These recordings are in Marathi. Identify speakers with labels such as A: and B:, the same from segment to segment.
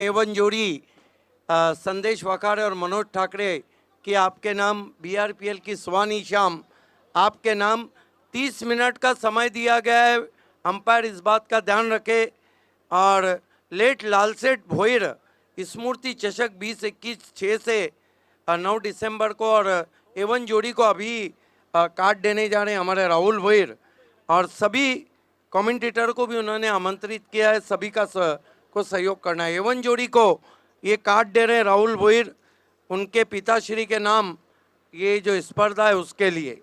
A: एवन जोड़ी संदेश वाकारे और मनोज ठाकरे कि आपके नाम बीआरपीएल की सुहानी शाम, आपके नाम 30 मिनट का समय दिया गया है। अंपायर इस बात का ध्यान रखे। और लेट लालसेठ भोईर स्मृति चषक 20-21 6 से 9 दिसंबर को, और एवन जोड़ी को अभी कार्ड देने जा रहे हैं हमारे राहुल भोईर, और सभी कमेंटेटर को भी उन्होंने आमंत्रित किया है सभी को सहयोग करना है। एवन जोड़ी को ये कार्ड दे रहे हैं राहुल भोईर, उनके पिताश्री के नाम ये जो स्पर्धा है उसके लिए।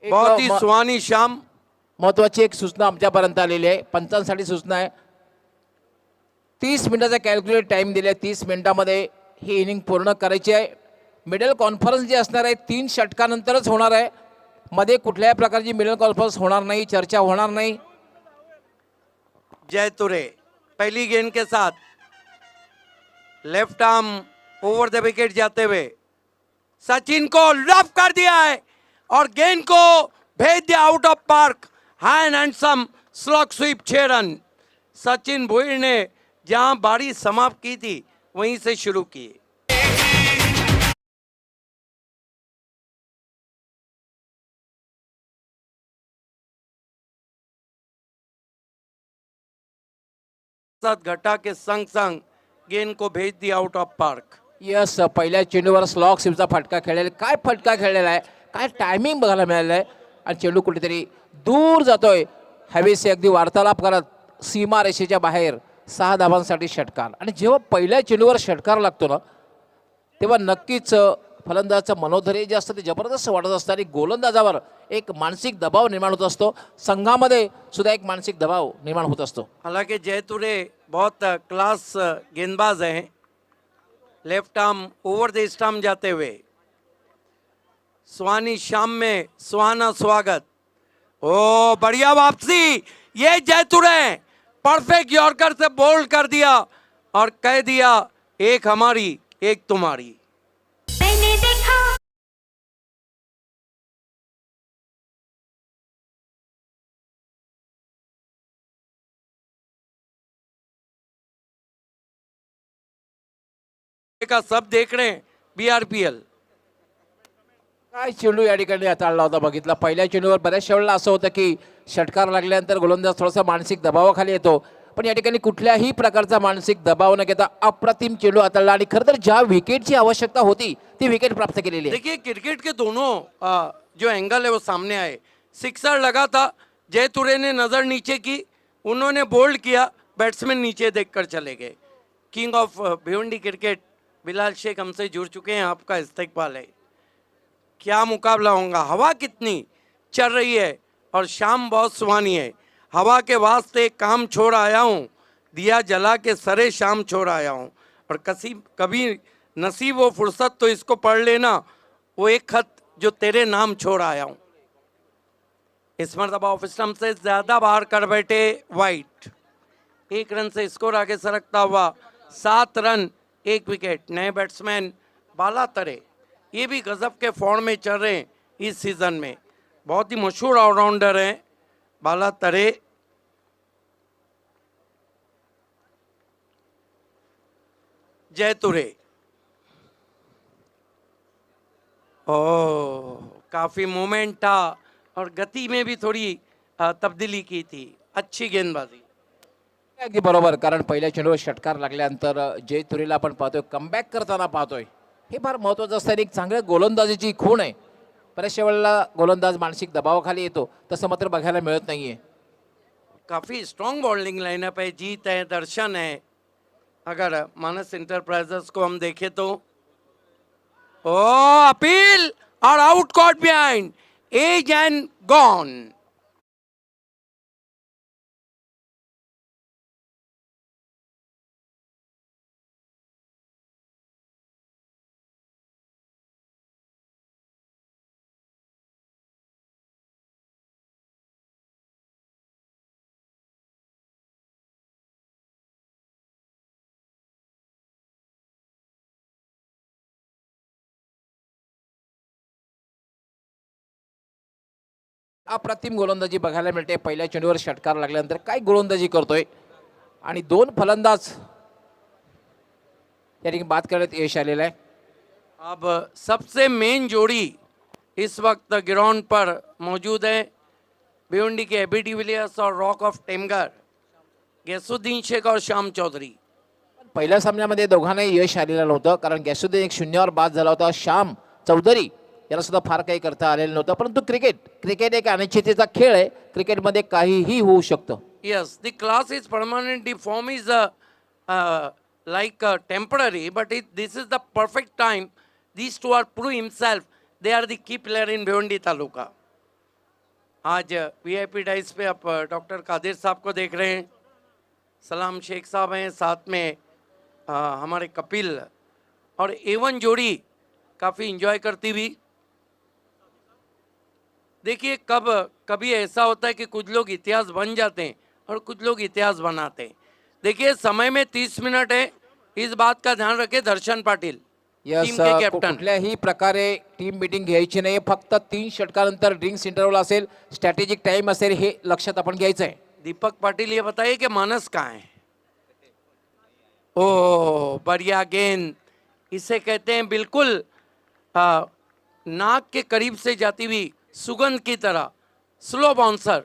A: बहुत ही सुहानी शाम।
B: महत्वाची एक सूचना आमच्यापर्यंत आलेली आहे, पंचांसाठी सूचना आहे। 30 मिनिटाचा कॅल्क्युलेट टाइम दिले, 30 मिनिटांमध्ये ही इनिंग पूर्ण करायची आहे। मिडल कॉन्फरन्स जी असणार आहे 3 षटकानंतरच होणार आहे, मध्ये कुठल्याही प्रकारची मिडल कॉन्फरन्स होणार नाही, चर्चा होणार नाही।
A: जय तुरे पहली गेंद के साथ left arm over the wicket जाते हुए सचिन को लॉफ कर दिया है और गेंद को भेज दिया out of park. Handsome slog sweep 6 run. Sachin Bhoir ने जहां बारी समाप्त की थी वहीं से शुरू की। घटा के संग संग गेंद को भेज दिया आउट ऑफ पार्क।
B: यस, पहिल्या चेंडूवर स्लॉग स्वीपचा फटका खेळलेला, काय फटका खेळलेला आहे, काय टायमिंग बघायला मिळालं आहे। आणि चेंडू कुठेतरी दूर जातोय, हवेशी अगदी वार्तालाप करत सीमा रेषेच्या बाहेर 6 धावांसाठी षटकार। आणि जेव्हा पहिल्या चेंडूवर षटकार लागतो ना, तेव्हा नक्कीच फलंदाजाचं मनोधैर्य जे असतं ते जबरदस्त वाढत असतं आणि गोलंदाजावर एक मानसिक दबाव निर्माण होत असतो, संघामध्ये सुद्धा एक मानसिक दबाव निर्माण होत असतो।
A: हालांकि जयतुरे बहुत क्लास गेंदबाज हैं। Left arm over the stump जाते हुए सुहानी शाम में सुहाना स्वागत। ओ बढ़िया वापसी, ये जयतुरे परफेक्ट यॉर्कर से बोल्ड कर दिया और कह दिया एक हमारी एक तुम्हारी। का सब देख रहे हैं बीआरपीएल।
B: काय चेंडू या ठिकाणी हाताळला होता बघितला। पहिल्या चेंडूवर बऱ्याचशा वेळेला असं होतं की षटकार लागल्यानंतर गोलंदाज थोडासा मानसिक दबावाखाली येतो, पण या ठिकाणी कुठल्याही प्रकारचा मानसिक दबाव न घेता अप्रतिम चेंडू हाताळला आणि खरं तर ज्या विकेटची आवश्यकता होती ती विकेट प्राप्त केलेली आहे।
A: देखिए क्रिकेट के दोनों जो एंगल है वो सामने आए। सिक्सर लगा था, जयतुरे ने नजर नीचे की, उन्होंने बोल्ड किया, बैट्समैन नीचे देखकर चले गए। King of Bhiwandi cricket Bilal Shaikh हमसे जुड़ चुके हैं, आपका इस्तकबाल है। क्या मुकाबला होगा, हवा कितनी चल रही है और शाम बहुत सुहानी है। हवा के वास्ते काम छोड़ आया हूँ, दिया जला के सरे शाम छोड़ आया हूँ। और कभी नसीब वो फुर्सत तो इसको पढ़ लेना, वो एक खत जो तेरे नाम छोड़ आया हूँ। इस मरतबा ऑफ स्टंप से ज़्यादा बाहर कर बैठे वाइट। 1 रन से स्कोर आगे सरकता हुआ 7 रन 1 विकेट। नए बैट्समैन बाला तरे, ये भी गजब के फॉर्म में चल रहे हैं इस सीज़न में, बहुत ही मशहूर ऑलराउंडर हैं बाला तरे। जयतुरे काफ़ी मोमेंट था और गति में भी थोड़ी तब्दीली की थी। अच्छी गेंदबाजी।
B: अगदी बरोबर, कारण पहिल्या चेंडूवर षटकार लागल्यानंतर जयतुरेला आपण पाहतोय कमबॅक करताना पाहतोय, हे फार महत्त्वाचं असतं। एक चांगल्या गोलंदाजीची खूण आहे। बऱ्याचशा वेळेला गोलंदाज मानसिक दबावाखाली येतो, तसं मात्र बघायला मिळत नाहीये।
A: काफ़ी स्ट्रॉन्ग बॉलिंग लाइनअप है। जीत है, दर्शन है। अगर मानस इंटरप्राइजेस को हम देखें तो अपील और out caught behind, edge and gone.
B: अप्रतिम गोलंदाजी बघायला मिळते। पहिल्या चेंडूवर षटकार लागल्यानंतर काय गोलंदाजी करतोय आणि 2 फलंदाज या ठिकाणी बाद करण्यात यश आलेलं आहे.
A: अब सबसे मेन जोड़ी इस वक्त ग्राउंड पर मौजूद है भिवंडी के एबी डिविलियर्स और रॉक ऑफ टेमगर, गैसुद्दीन शेख और श्याम चौधरी.
B: पहिल्या सामन्यामध्ये दोघांनाही यश आलेलं नव्हतं, कारण गॅसुद्दीन एक शून्यावर बाद झाला होता. श्याम चौधरी याला सुद्धा फार काही करता आलेलं नव्हतं. परंतु क्रिकेट एक अनिश्चिततेचा खेळ आहे. क्रिकेटमध्ये काहीही होऊ शकतं.
A: Yes, the class is permanent, the form is temporary, but this is the perfect time. These two are prove himself. They are the key player in Bhiwandi तालुका. आज वीआईपी डाइस पे आप डॉक्टर कादिर साहब को देख रहे हैं, सलाम शेख साहब हैं, साथ में हमारे कपिल, और एवन जोड़ी काफ़ी इंजॉय करती हुई. देखिए कभी ऐसा होता है कि कुछ लोग इतिहास बन जाते हैं और कुछ लोग इतिहास बनाते हैं. देखिए समय में 30 मिनट है, इस बात का ध्यान रखें दर्शन पाटिल टीम के कैप्टन.
B: कुठल्याही प्रकारे टीम मीटिंग घ्यायची नाही. फक्त 3 षटकानंतर ड्रिंक्स इंटरव्हल असेल, स्ट्रॅटेजिक टाइम असेल, हे लक्षात आपण घ्यायचं आहे.
A: दीपक पाटिल ये बताइए कि मानस कहाँ है? ओ बढ़िया गेंद, इसे कहते हैं बिल्कुल नाक के करीब से जाती हुई सुगंध की तरह स्लो बाउंसर.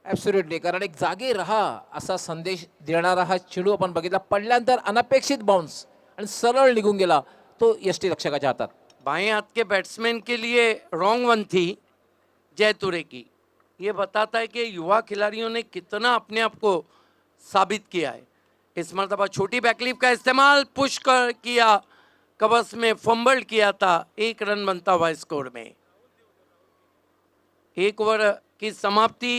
B: ॲब्सोल्युटली, कारण एक जागे राहा असा संदेश देणारा हा चेंडू आपण बघितला. पडल्यानंतर अनपेक्षित बाउन्स आणि सरळ निघून गेला तो यष्टी रक्षकाच्या हातात.
A: बाएं हाथ के बैट्समैन के लिए रॉन्ग वन थी जयतुरे की. ये बताता है कि युवा खिलाड़ियों ने कितना अपने आप को साबित किया है. इस मरतबा छोटी बैकलीफ का इस्तेमाल पुश किया, कबस में फंबल किया था. 1 रन बनता हुआ स्कोर में. 1 ओवर की समाप्ति,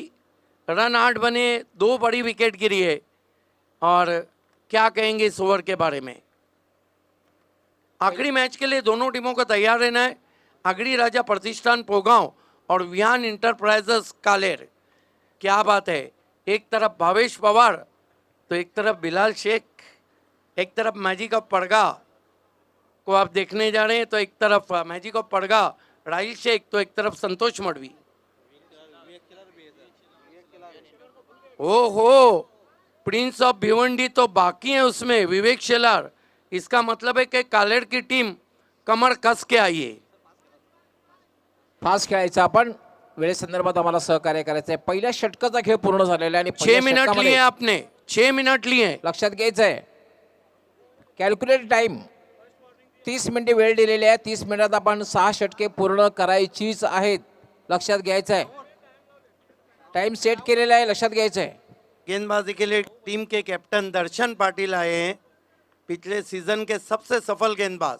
A: रन 8 बने, 2 बड़ी विकेट गिरी है. और क्या कहेंगे इस ओवर के बारे में? आखिरी मैच के लिए दोनों टीमों को तैयार रहना है. आगरी राजा प्रतिष्ठान पोगांव और विहान इंटरप्राइजेस कालेर. क्या बात है, एक तरफ भावेश पवार तो एक तरफ बिलाल शेख, एक तरफ मैजिक ऑफ पड़गा को आप देखने जा रहे हैं, तो एक तरफ मैजिक ऑफ पड़गा राहिल शेख, तो एक तरफ संतोष मडवी. ओहो, प्रिंस ऑफ भिवंडी तो बाकी है उसमें, विवेक शेलार. इसका मतलब है कि कालेर की टीम कमर कस के आई है.
B: फास्ट खेळायचं, आपण वेळेसंदर्भात आम्हाला सहकार्य करायचं आहे. पहिल्या षटकाचा खेळ पूर्ण झालेला आहे आणि
A: 6 मिनट लिए आपने, 6 मिनट लिए.
B: लक्षात घ्यायचं आहे कॅल्क्युलेट टाइम 30 मिनिटे वेळ दिलेली आहे. 30 मिनिटात आपण 6 षटके पूर्ण करायचीच आहेत. लक्षात घ्यायचं आहे, टाइम सेट केलेला आहे, लक्षात घ्यायचं आहे.
A: गेंदबाजी के लिए टीम के कैप्टन दर्शन पाटिल आए हैं, पिछले सीजन के सबसे सफल गेंदबाज.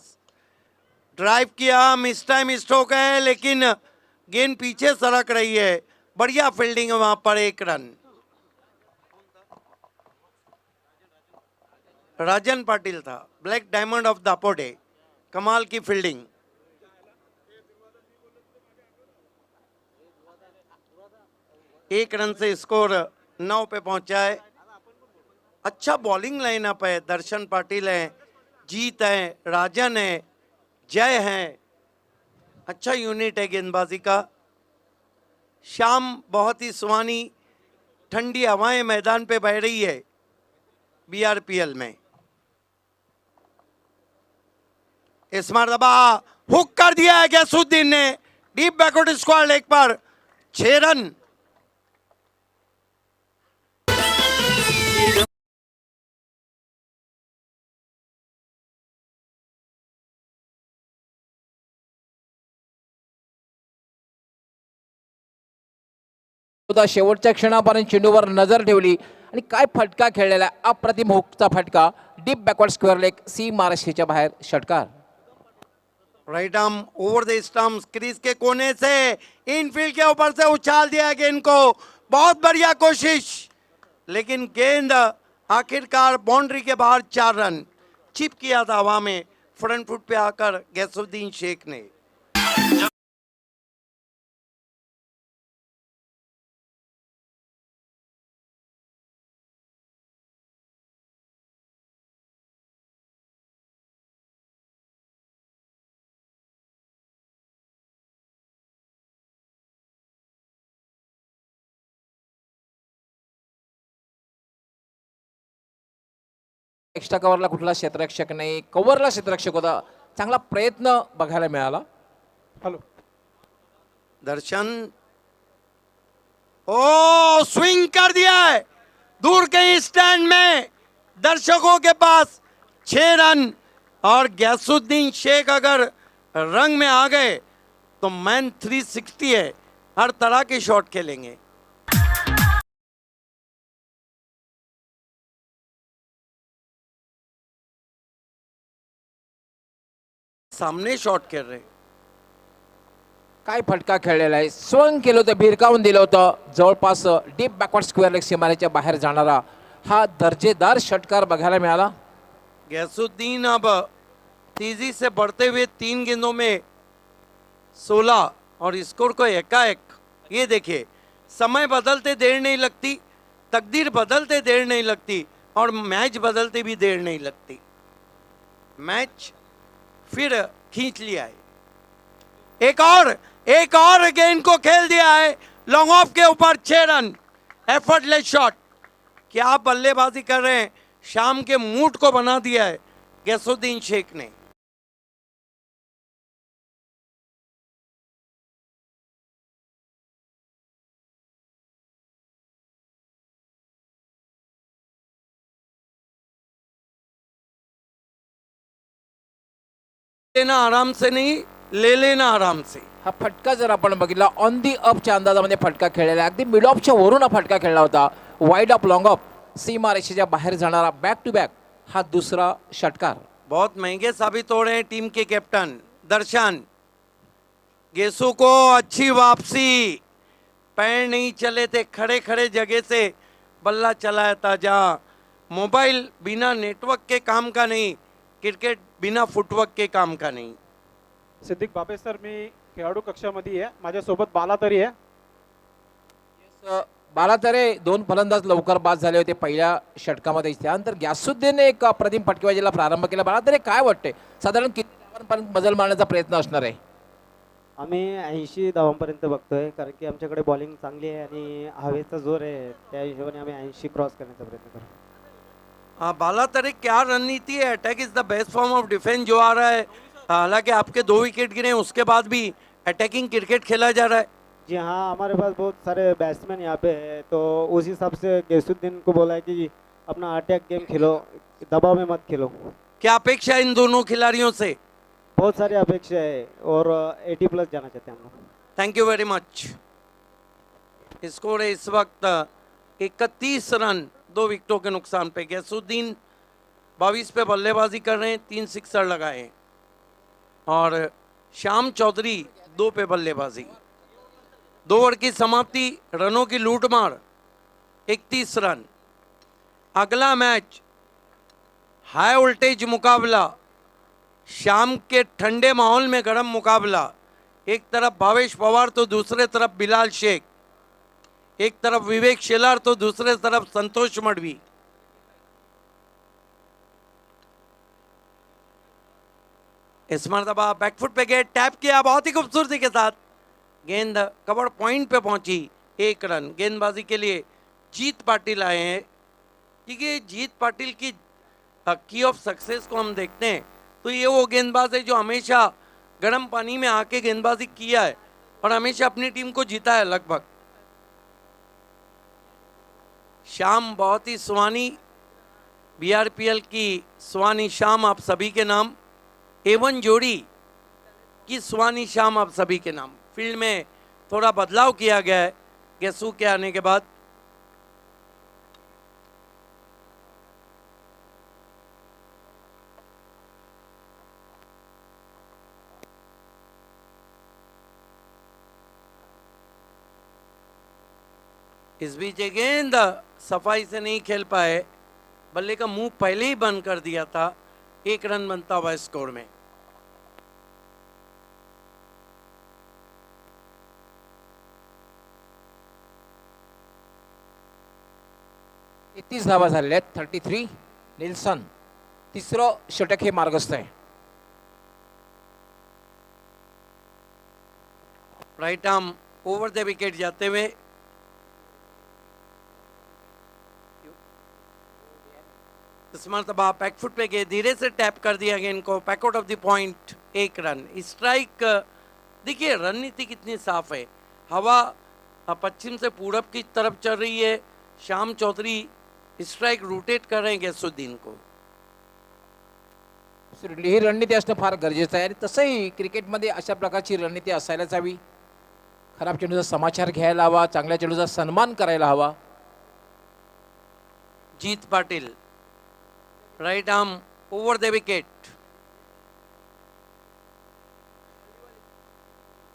A: ड्राइव किया, मिस टाइम स्ट्रोक है, लेकिन गेंद पीछे सरक रही है. बढ़िया फील्डिंग है वहां पर. 1 रन. राजन पाटिल था, ब्लैक डायमंड ऑफ दापोडे. कमाल की फील्डिंग. एक रन से स्कोर 9 पे पहुंचा है. अच्छा बॉलिंग लाइनअप है. दर्शन पाटिल है, जीत है, राजन है, जय है. अच्छा यूनिट है गेंदबाजी का. शाम बहुत ही सुहानी ठंडी हवाएं मैदान पे बह रही है बीआरपीएल में. इस मरतबा हुक कर दिया है गैसुद्दीन ने. डीप बैकवर्ड स्क्वायर लेग पर 6 रन.
B: शेवटच्या क्षणापर्यंत चेंडूवर नजर ठेवली आणि काय फटका खेळलेला आहे. अप्रतिम हुकचा फटका, डीप बॅकवर्ड स्क्वेअर लेग, सी महाराष्ट्राच्या बाहेर षटकार.
A: Right arm over the stumps, crease के कोने से इनफील्ड के ऊपर से उछाल दिया गेंद को. बहुत बढ़िया कोशिश, लेकिन गेंद आखिरकार बाउंड्री के बाहर. 4 रन. चिप किया था हवा में फ्रंट फुट पे आकर गैसुद्दीन शेख ने.
B: एक्स्ट्रा कव्हरला कुठला क्षेत्ररक्षक नाही, कव्हरला क्षेत्ररक्षक होता. चांगला प्रयत्न बघायला मिळाला.
C: हॅलो.
A: दर्शन, ओ स्विंग कर दिया है दूर कहीं स्टैंड में दर्शकों के पास 6 रन. और गैसुद्दीन शेख अगर रंग में आ गए तो मैन 360 है, हर तरह के शॉट खेलेंगे. सामने शॉट खेल रहे.
B: काय फटका खेळलेला आहे. स्वंग केलं होतं, भिरकावून दिलं होतं. जवळपास डीप बॅकवर्ड स्क्वेअर लेग सीमारेच्या बाहेर जाणारा हा दर्जेदार षटकार बघायला मिळाला.
A: गैसुद्दीन अब तेजी से बढ़ते हुए 3 गेंदों में 16 और स्कोर को एकाएक. ये देखिए, समय बदलते देर नहीं लगती, तकदीर बदलते देर नहीं लगती और मैच बदलते भी देर नहीं लगती. मैच फिर खींच लिया है. एक और गेंद को खेल दिया है लॉन्ग ऑफ के ऊपर. 6 रन, एफर्टलेस शॉट. क्या बल्लेबाजी कर रहे हैं, शाम के मूड को बना दिया है गैसुद्दीन शेख ने. लेना आराम से नहीं, ले लेना आराम से.
B: हा फटका जर आपण बघितला ऑन दी अपच्या अंदाजामध्ये फटका खेळलेला आहे. अगदी मिड ऑफच्या वरून हा फटका खेळला होता. वाईड ऑफ लॉंग ऑफ सीमा रेषेच्या बाहेर जाणारा बॅक टू बॅक हा दुसरा षटकार.
A: बहुत महंगे साबित हो रहे हैं टीम के कैप्टन दर्शन. गेसु को अच्छी वापसी, पैर नहीं चले थे, खड़े खड़े जगह से बल्ला चलाया था. जहाँ मोबाइल बिना नेटवर्क के काम का नहीं, क्रिकेट बिना फुटवर्क के काम का नहीं.
C: सिद्दीक बाबे सर, मी खेळाडू कक्षामध्ये आहे. माझ्यासोबत बाला तरी आहे.
B: बारा तरे 2 फलंदाज लवकर बाद झाले होते पहिल्या षटकामध्ये. त्यानंतर गॅसुद्दीनने एक प्रतिम फटकेबाजीला प्रारंभ केला. बारा तरे काय वाटते, साधारण किती धावांपर्यंत बदल मारण्याचा प्रयत्न असणार आहे?
D: आम्ही 80 धावांपर्यंत बघतोय, कारण की आमच्याकडे बॉलिंग चांगली आहे आणि हवेचा जोर आहे. त्या हिशोबाने आम्ही 80 क्रॉस करण्याचा प्रयत्न करू.
A: बाला तरे क्या रणनीति है. Attack is the best form of defence जो आ रहा है. हालांकि आपके 2 विकेट गिरे, उसके बाद भी अटैकिंग क्रिकेट खेला जा रहा है.
D: जी हाँ, हमारे पास बहुत सारे बैट्समैन यहाँ पे है, तो उस हिसाब से गैसुद्दीन को बोला है कि अपना अटैक गेम खेलो, दबाव में मत खेलो.
A: क्या अपेक्षा है इन दोनों खिलाड़ियों से?
D: बहुत सारी अपेक्षा है और 80+ जाना चाहते हैं हम लोग.
A: Thank you very much. Score है इस वक्त 31 रन 2 विकेटों के नुकसान पे. गैसुद्दीन 22 पे बल्लेबाजी कर रहे हैं, 3 सिक्सर लगाए हैं. और श्याम चौधरी 2 पे बल्लेबाजी. 2 ओवर की समाप्ति, रनों की लूटमार, 31 रन. अगला मैच हाई वोल्टेज मुकाबला, शाम के ठंडे माहौल में गर्म मुकाबला. एक तरफ भावेश पवार तो दूसरे तरफ बिलाल शेख, एक तरफ विवेक शेलार तो दूसरे तरफ संतोष मडवी. इस मरतबा बैकफुट पे गेट टैप किया बहुत ही खूबसूरती के साथ. गेंद कवर पॉइंट पे पहुंची. 1 रन. गेंदबाजी के लिए जीत पाटिल आए हैं, क्योंकि जीत पाटिल की ऑफ सक्सेस को हम देखते हैं तो ये वो गेंदबाज है जो हमेशा गर्म पानी में आके गेंदबाजी किया है और हमेशा अपनी टीम को जीता है लगभग. शाम बहुत ही सुहानी, बीआरपीएल की सुहानी शाम आप सभी के नाम. A1 जोड़ी की सुहानी शाम आप सभी के नाम. फील्ड में थोड़ा बदलाव किया गया है गेसु के आने के बाद. इस बीच ये गेंद सफाई से नहीं खेल पाए. बल्ले का मुंह पहले ही बंद कर दिया था. 1 रन बनता हुआ स्कोर में.
B: 31 धावा झालेल्या आहेत. 33 निल्सन. तिसरं षटक हे मार्गस्थ आहे.
A: Right arm over the wicket जाते हुए इस मरतबा बैकफुट पे गए, धीरे से टैप कर दिया गेंद को, बैकआउट ऑफ द पॉइंट, 1 रन। स्ट्राइक देखिए, रणनीति कितनी साफ है। हवा पश्चिम से पूरब की तरफ चल रही है। श्याम चौधरी स्ट्राइक रोटेट कर रहे हैं गैसुद्दीन को।
B: ही रणनीती असणं फार गरजेचं आहे आणि तसंही क्रिकेटमध्ये अशा प्रकारची रणनीती असायलाच हवी. खराब चेंडूचा समाचार घ्यायला हवा, चांगल्या चेंडूचा सन्मान करायला हवा.
A: Jeet Patil, right arm over the wicket,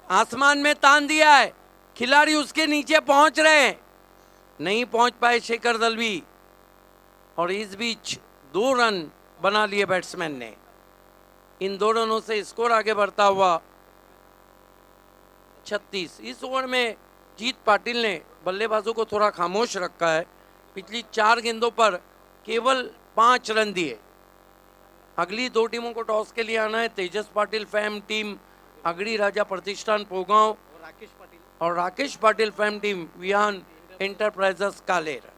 A: आसमान में तान दिया है, खिलाड़ी उसके नीचे पहुंच रहे हैं, नहीं पहुंच पाए शेखर दलवी, और इस बीच 2 रन बना लिए बैट्समैन ने। इन 2 रनों से स्कोर आगे बढ़ता हुआ 36। इस ओवर में जीत पाटिल ने बल्लेबाजों को थोड़ा खामोश रखा है। पिछली 4 गेंदों पर केवल 5 रन दिए। अगली 2 टीमों को टॉस के लिए आना है। तेजस पाटिल फैम टीम अगड़ी राजा प्रतिष्ठान पोगांव और राकेश पाटिल फैम टीम विहान एंटरप्राइजेस कालेर।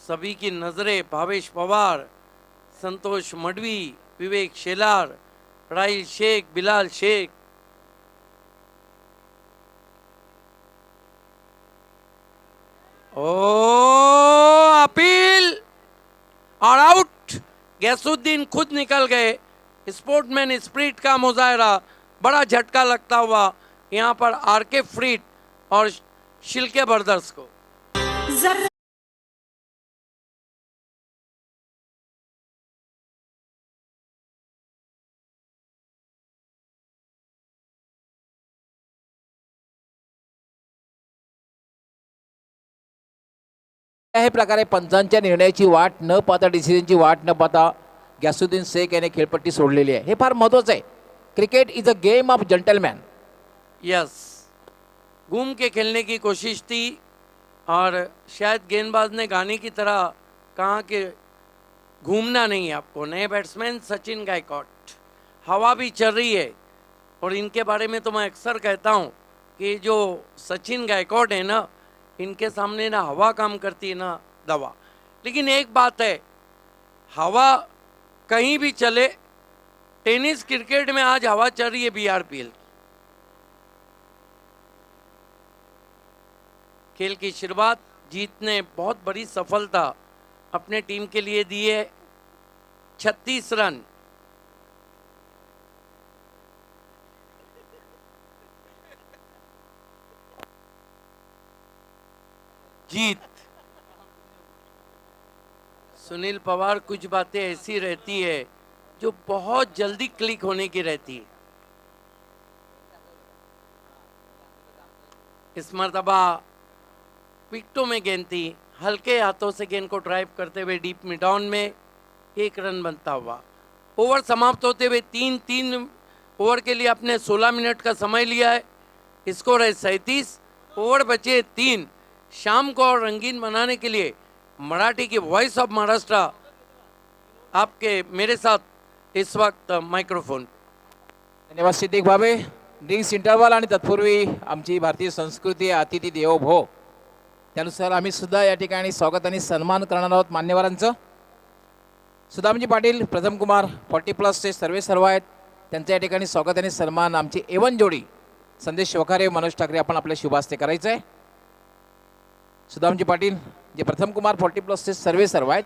A: सभी की नजरें भावेश पवार, संतोष मडवी, विवेक शेलार, राहिल शेख, बिलाल शेख, ओ अपील और आउट। गैसुद्दीन खुद निकल गए। स्पोर्टमैन स्पिरिट का मुजाहरा, बड़ा झटका लगता हुआ यहाँ पर आरके फ्रीट और शिल्के ब्रदर्स को।
B: हे प्रकारे पंचांच्या निर्णयाची वाट न पाहता, डिसिजनची वाट न पाहता गॅसुद्दीन शेख याने खेळपट्टी सोडलेली आहे. हे फार महत्त्वाचं आहे. Cricket is a game of gentleman.
A: Yes, घूम के खेलने की कोशिश थी और शायद गेंदबाज ने गाने की तरह कहा कि घूमना नहीं है आपको। नए बैट्समैन सचिन गायकवाड, हवा भी चल रही है और इनके बारे में तो मैं अक्सर कहता हूँ कि जो सचिन गायकवाड है ना, इनके सामने ना हवा काम करती है ना दवा। लेकिन एक बात है, हवा कहीं भी चले, टेनिस क्रिकेट में आज हवा चल रही है BRPL। खेल की शुरुआत जीत ने बहुत बड़ी सफलता अपने टीम के लिए दी है, 36 रन। जीत, सुनील पवार, कुछ बातें ऐसी रहती है जो बहुत जल्दी क्लिक होने की रहती है। इस मर्तबा विकेटों में गेंद थी, हल्के हाथों से गेंद को ड्राइव करते हुए डीप मिड ऑन में 1 रन बनता हुआ। ओवर समाप्त होते हुए 3 ओवर के लिए अपने 16 मिनट का समय लिया है। स्कोर है 37, ओवर बचे 3। शाम को और रंगीन बनाने के लिए मराठी की वॉइस ऑफ महाराष्ट्र आपके मेरे साथ इस वक्त माइक्रोफोन।
B: धन्यवाद सिद्दीक भावे. ड्रिंक्स इंटरवल आणि तत्पूर्वी आमची भारतीय संस्कृती अतिथी देवो भव, त्यानुसार आम्ही सुद्धा या ठिकाणी स्वागत आणि सन्मान करणार आहोत मान्यवरांचं. सुदामजी पाटील, प्रथम कुमार 40+ सर्वे सर्व आहेत, त्यांचं या ठिकाणी स्वागत आणि सन्मान आमची एवन जोडी संदेश वखारे, मनोज ठाकरे आपण आपल्या शुभास्ते करायचं आहे. सुदामजी पाटील जे प्रथम कुमार 40+ सर्वे सर्व आहेत,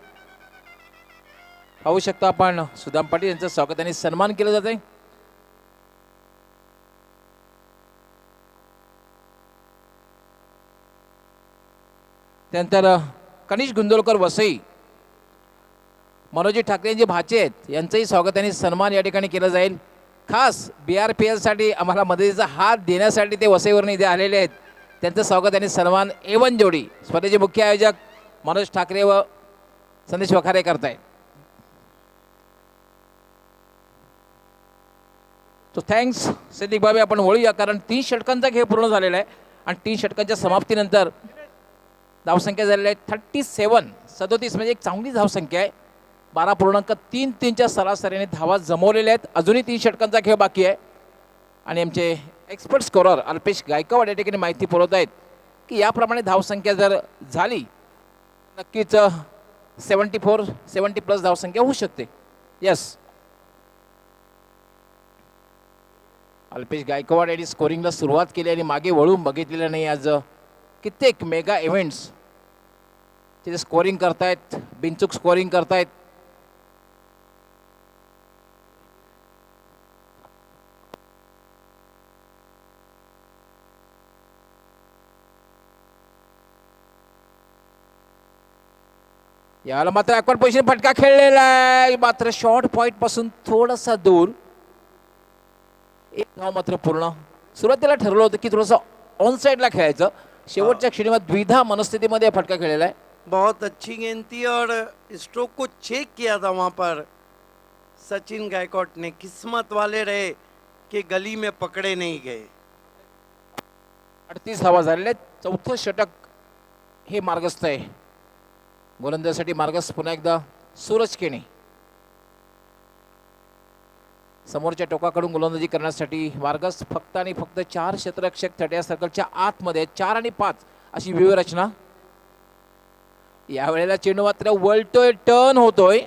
B: पाहू शकता आपण सुदाम पाटील यांचं स्वागत आणि सन्मान केलं जात आहे. त्यानंतर कनिष गुंदोलकर वसई, मनोजी ठाकरे यांचे भाचे आहेत, यांचंही स्वागत आणि सन्मान या ठिकाणी केलं जाईल. खास BRPL साठी आम्हाला मदतीचा हात देण्यासाठी ते वसईवरून इथे आलेले आहेत. त्यांचं स्वागत आणि सन्मान एवन जोडी स्पर्धेचे मुख्य आयोजक मनोज ठाकरे व संदेश वखारे करतायत. तो थँक्स सिद्दीक भावे. आपण वळूया, कारण 3 षटकांचा खेळ पूर्ण झालेला आहे आणि 3 षटकांच्या समाप्तीनंतर धावसंख्या झालेली आहे 37 म्हणजे एक चांगली धावसंख्या आहे. 12.33च्या सरासरीने धावा जमवलेल्या आहेत. अजूनही 3 षटकांचा खेळ बाकी आहे आणि आमचे एक्सपर्ट स्कोरर अल्पेश गायकवाड या ठिकाणी माहिती पुरवत आहेत की याप्रमाणे धावसंख्या जर झाली नक्कीच 70 प्लस धावसंख्या होऊ शकते. यस, अल्पेश गायकवाड यांनी स्कोरिंगला सुरुवात केली आणि मागे वळून बघितलेलं नाही. आज कित्येक मेगा इव्हेंट्स तिथे स्कोरिंग करतायत, बिनचूक स्कोरिंग करतायत. याला मात्र ॲक्वर्ड पोझिशन फटका खेळलेला आहे, मात्र शॉर्ट पॉइंट पासून थोडासा दूर. एक धाव मात्र पूर्ण. सुरुवातीला ठरवलं होतं की थोडंसं ऑन साइडला खेळायचं, शेवटच्या क्षणी द्विधा मनस्थितीमध्ये फटका खेळलेला आहे.
A: बहुत अच्छी गेंद थी और स्ट्रोक को चेक किया था वहां पर सचिन गायकवाड ने. किस्मत वाले रहे कि गली में पकड़े नहीं गए.
B: 38 धावा झालेल्या आहेत. चौथं षटक हे मार्गस्थ आहे. गोलंदाजीसाठी मार्गस्थ पुन्हा एकदा सूरज केने. समोरच्या टोकाकडून गोलंदाजी करण्यासाठी मार्गस्थ फक्त आणि फक्त 4 क्षेत्ररक्षक 30 सर्कलच्या आतमध्ये 4 आणि 5 अशी व्यूहरचना. यावेळेला चेंडू मात्र वळतोय, टर्न होतोय.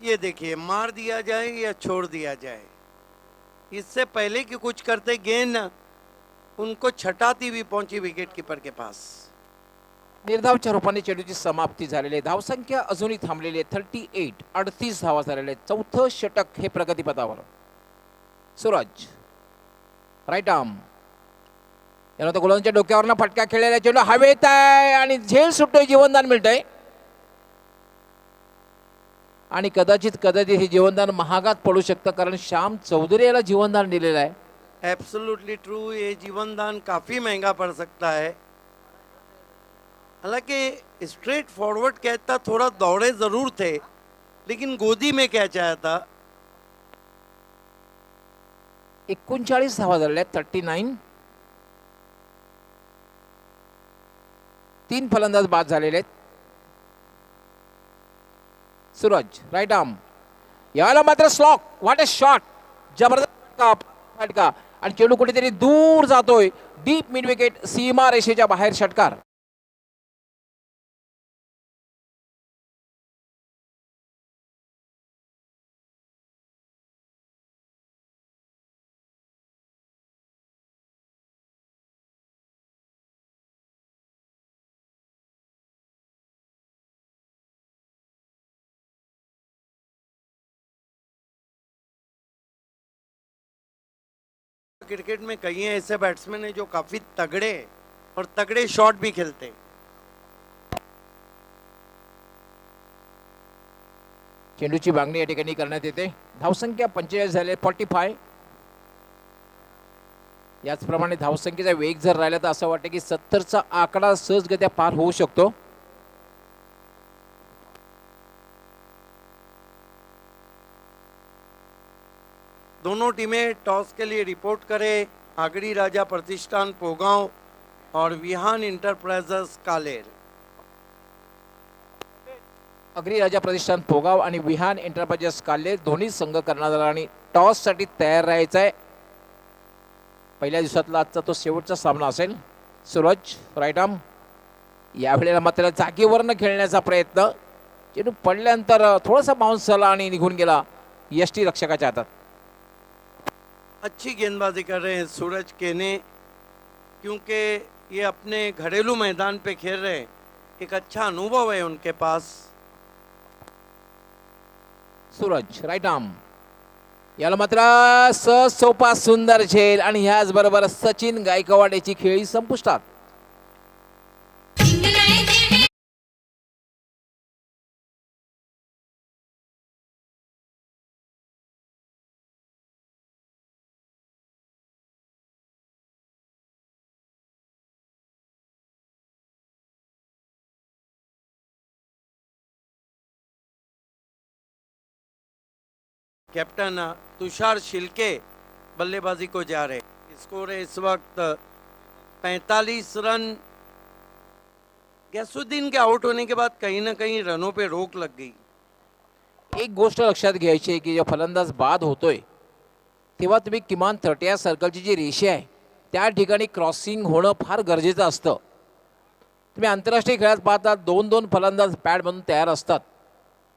A: ये देखिए, मार दिया जाए या छोड़ दिया जाए, इससे पहले कि कुछ करते गेंद उनको छटाती हुई पहुंची विकेट कीपर के पास.
B: निर्धावच्या रूपाने चेंडूची समाप्ती झालेली आहे. धावसंख्या अजूनही थांबलेली आहे 38. 38 धावा झालेल्या आहेत. चौथं षटक हे प्रगतीपथावर. सूरज राईट आर्म यानंतर गोलंदाजाच्या डोक्यावरनं फटका खेळलेला चेंडू हवेत आहे आणि झेल सुटतोय, जीवनदान मिळतंय. आणि कदाचित हे जीवनदान महागात पडू शकतं, कारण श्याम चौधरी याला जीवनदान दिलेलं आहे.
A: Absolutely true. ये जीवनदान काफी महंगा पड़ सकता है. हालांकि स्ट्रेट फॉरवर्ड कैच था, थोड़ा दौड़े जरूर थे, लेकिन गोदी में कैच आया था.
B: 39 धावा झालेल्या आहेत. 39. 3 फलंदाज बाद झालेले आहेत. सूरज राईट आर्म याला मात्र स्लॉक. What a shot. जबरदस्त फटका आणि चेंडू कुठेतरी दूर जातोय. डीप मिड विकेट, सीमा रेषेच्या बाहेर षटकार.
A: क्रिकेट में कई ऐसे बैट्समैन हैं जो काफी तगड़े और तगड़े शॉट भी खेलते हैं.
B: चेंडूची बांगणी या ठिकाणी करण्यात येते. धावसंख्या 45 झाले. 45. याचप्रमाणे धावसंख्येचा वेग जर राहिला तर असं वाटतं की 70चा आकडा सहजगत्या पार होऊ शकतो.
A: दोनों टीमें टॉस के लिए रिपोर्ट करें. आगरी राजा प्रतिष्ठान पोगांव और विहान इंटरप्राइजेस कालेर.
B: अग्री राजा प्रतिष्ठान पोगाव आणि विहान एंटरप्राइजेस काले दोन्ही संघ करणार आणि टॉस साठी तयार राहायचं आहे. पहिल्या दिवसातला आजचा तो शेवटचा सामना असेल. सूरज राईट आर्म यावेळेला मात्र जागेवरनं खेळण्याचा प्रयत्न. चेंडू पडल्यानंतर थोडासा बाउन्स झाला आणि निघून गेला यष्टी रक्षकाच्या हातात.
A: अच्छी गेंदबाजी कर रहे हैं सूरज केने, क्योंकि ये अपने घरेलू मैदान पे खेल रहे हैं. एक अच्छा अनुभव है उनके पास.
B: सूरज राईट आर्म याला मात्र सोपा सुंदर झेल आणि ह्याचबरोबर सचिन गायकवाड याची खेळी संपुष्टात.
A: कैप्टन तुषार शिल्के बल्लेबाजी को जा रहे. स्कोर है इस वक्त 45 रन. गैसुद्दीन के आउट होने के बाद कहीं ना कहीं रनों पे रोक लग गई.
B: एक गोष्ट लक्षात घ्यायची आहे की जेव्हा फलंदाज बाद होतोय तेव्हा तुम्ही किमान 30 सर्कलची जी रेषा आहे त्या ठिकाणी क्रॉसिंग होणं फार गरजेचं असतं. तुम्ही आंतरराष्ट्रीय खेळात पाहता 2-2 फलंदाज पॅड बनून तयार असतात.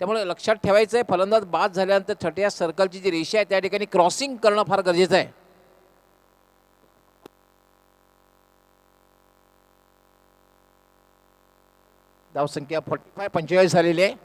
B: त्यामुळे लक्षात ठेवायचं आहे फलंदाज बाद झाल्यानंतर छठ्या सर्कलची जी रेषा आहे त्या ठिकाणी क्रॉसिंग करणं फार गरजेचं आहे. धावसंख्या 45 झालेली आहे.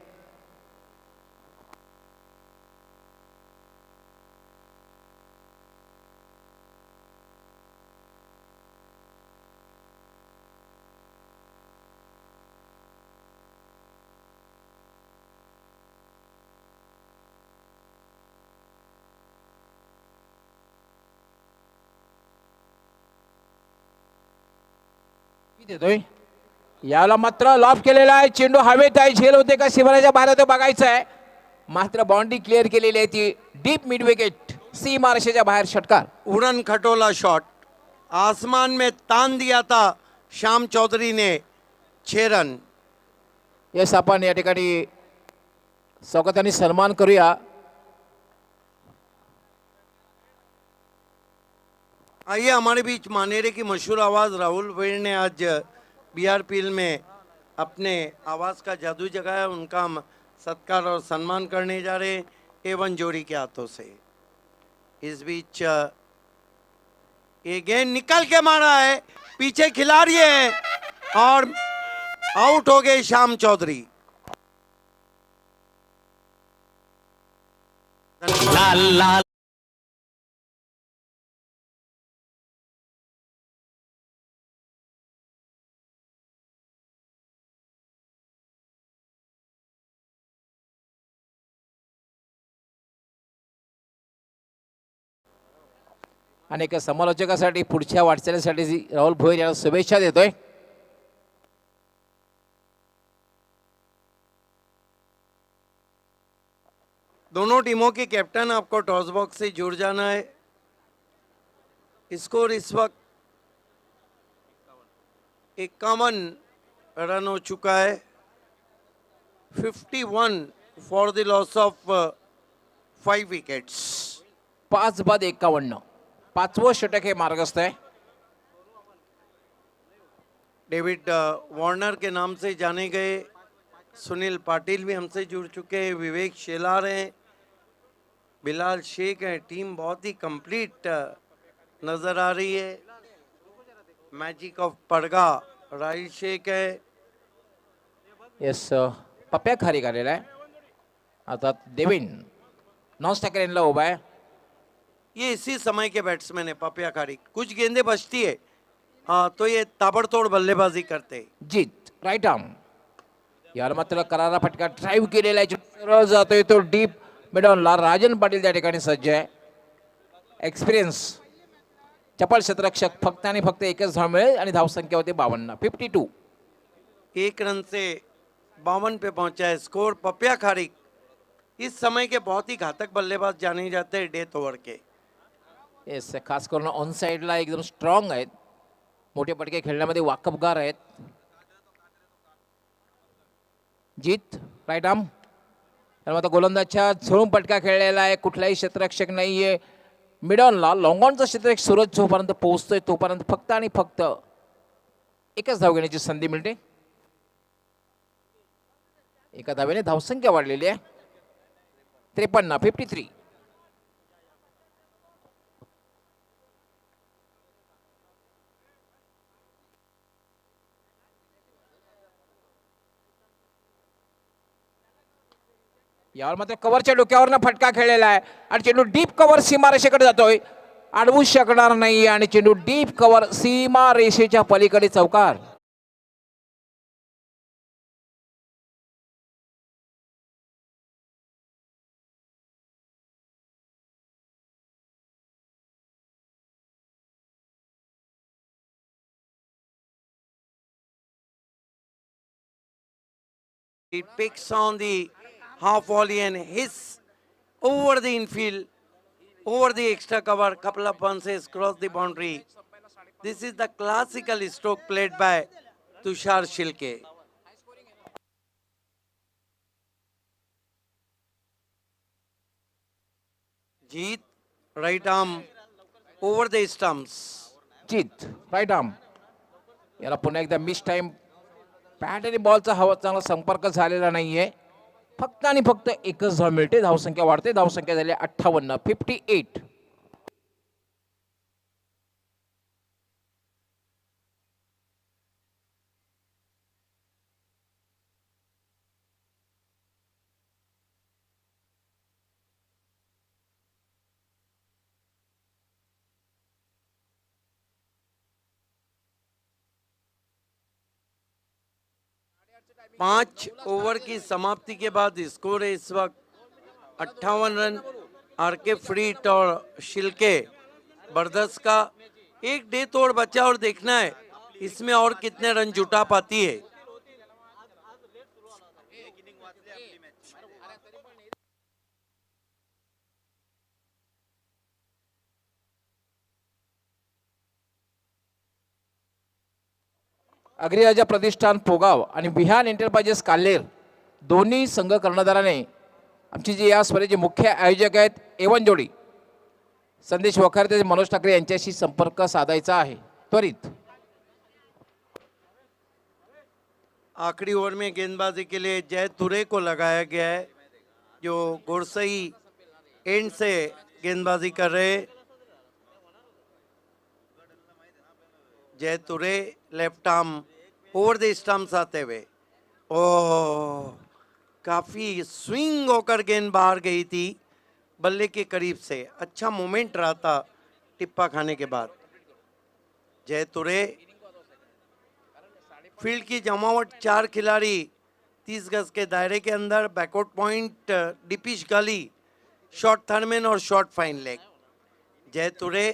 B: देतोय याला मात्र लॉफ केलेला आहे. चेंडू हवेत आहे, झेल होते का सीमारेच्या बाहेर होते बघायचं आहे. मात्र बाउंड्री क्लिअर केलेली आहे ती डीप मिड विकेट सीमारेषेच्या बाहेर षटकार.
A: उड़न खटोला शॉट आसमान में तान दिया था श्याम चौधरी ने 6 रन.
B: येस आपण या ठिकाणी स्वागताने सन्मान करूया.
A: आइए हमारे बीच मानेरे की मशहूर आवाज़ राहुल भैर ने आज बीआरपीएल में अपने आवाज़ का जादू जगाया. उनका हम सत्कार और सम्मान करने जा रहे हैं एवन जोड़ी के हाथों से. इस बीच ये गेंद निकल के मारा है, पीछे खिलाड़ी है और आउट हो गए श्याम चौधरी.
E: लाल लाल
B: आणि एका समालोचकासाठी पुढच्या वाटचालीसाठी राहुल भोईर यांना शुभेच्छा देतोय.
A: दोनों टीमों के कैप्टन आपको टॉस बॉक्स से जुड़ जाना है. स्कोर इस वक्त 51 रन हो चुका है. 51 for the loss of 5 wickets.
B: 5 बाद 51. 5वं षटक हे मार्गस्थ आहे.
A: डेविड वार्नर के नाम से जाने गए सुनील पाटिल भी हमसे जुड़ चुके हैं. विवेक शेलार हैं, बिलाल शेख हैं. टीम बहुत ही कंप्लीट नज़र आ रही है. मैजिक ऑफ पड़गा राहिल शेख है.
B: येस पप्प्या खारीक आलेला आहे. आता देविन नॉन स्टॅकर इनला उभा आहे.
A: ये इसी समय के बैट्समैन है पपिया खारी. कुछ गेंदें बचती है तो ये ताबड़तोड़ बल्लेबाजी करते हैं.
B: जीत राईट आर्म. याला मात्र करारा फटका ड्राईव्ह केलेला आहे. सरळ जातोय तो डीप मिडॉनला. राजन पाटील त्या ठिकाणी सज्ज आहे. एक्सपिरियन्स चपळ क्षेत्ररक्षक. फक्त आणि फक्त एकच धाव मिळेल आणि धावसंख्या होती 52. 52.
A: 1 रन से 52 पे पहुंचा है स्कोर. पपिया खारी इस समय के बहुत ही घातक बल्लेबाज जाने जाते हैं डेथ ओवर के.
B: येस खास करून ऑन साईडला एकदम स्ट्रॉंग आहेत. मोठे पटके खेळण्यामध्ये वाकबगार आहेत. जीत राईट आर्म. तर आता गोलंदाजच्या झोळून पटका खेळलेला आहे. कुठलाही क्षेत्ररक्षक नाहीये. मिडॉनला लॉंगॉनचा क्षेत्ररक्षक सूरज जोपर्यंत पोहोचतोय तोपर्यंत फक्त आणि फक्त एकच धाव घेण्याची संधी मिळते. एका धावेने धावसंख्या वाढलेली आहे. 53. 53. यावर मात्र कव्हरच्या डोक्यावरनं फटका खेळलेला आहे आणि चेंडू डीप कव्हर सीमारेषेकडे जातोय. अडवू शकणार नाही आणि चेंडू डीप कव्हर सीमारेषेच्या पलीकडे चौकार.
A: It picks on the half volley and hits over the infield, over the extra cover. Couple of bounces cross the boundary. This is the classical stroke played by Tushar Shilke. Jeet, right arm over the stumps.
B: जीत राईट आर्म. याला पुन्हा एकदा मिस टाइम बॅट आणि बॉलचा हवा चांगला संपर्क झालेला नाहीये. फक्त आणि फक्त एकच धाव मिळते. धावसंख्या वाढते. धावसंख्या झाली 58, 58.
A: पांच ओवर की समाप्ति के बाद स्कोर है इस वक्त 58 रन. आरके फ्रीट और शिल्के बरदस का एक डेथ ओवर बचा और देखना है इसमें और कितने रन जुटा पाती है.
B: अग्रिराजा प्रतिष्ठान पोगाव आणि विहान एंटरप्राइजेस काल्हेर दोन्ही संघ कर्णधाराने आमची जी या स्पर्धेचे मुख्य आयोजक आहेत एवन जोडी संदेश वखारते मनोज ठाकरे यांच्याशी संपर्क साधायचा आहे त्वरित.
A: आखिरी ओवर में गेंदबाजी के लिए जय तुरे को लगाया गया है जो गोरसई एंड से गेंदबाजी कर रहे. जय Ture left arm over the stumps आते हुए काफी स्विंग होकर गेंद बाहर गई थी बल्ले के करीब से. अच्छा मोमेंट रहा था टिप्पा खाने के बाद. जय तुरे फील्ड की जमावट 4 खिलाड़ी 30 गज के दायरे के अंदर. बैकआउट पॉइंट डिपिश गली शॉर्ट थर्डमैन और short fine leg. Jay Ture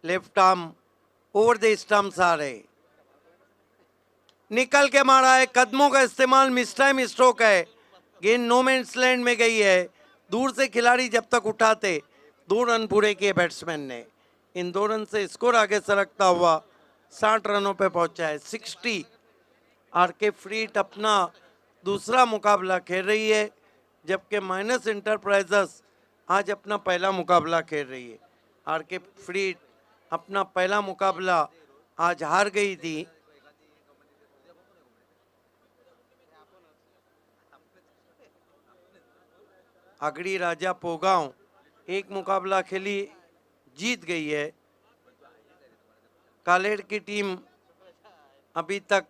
A: left arm over the stumps आ रहे. निकल के मारा है. कदमों का इस्तेमाल मिस टाइम स्ट्रोक है. गेंद नो मैंस लैंड में गई है. दूर से खिलाड़ी जब तक उठाते 2 रन पूरे किए बैट्समैन ने. इन 2 रन से स्कोर आगे सरकता हुआ 60 रनों पे पहुंचा है. 60. आरके फ्रीट अपना दूसरा मुकाबला खेल रही है जबकि माइनस इंटरप्राइजेस आज अपना पहला मुकाबला खेल रही है. आरके फ्रीट अपना पहला मुकाबला आज हार गई थी. अगड़ी राजा पोगांव एक मुकाबला खेली जीत गई है. कालेर की टीम अभी तक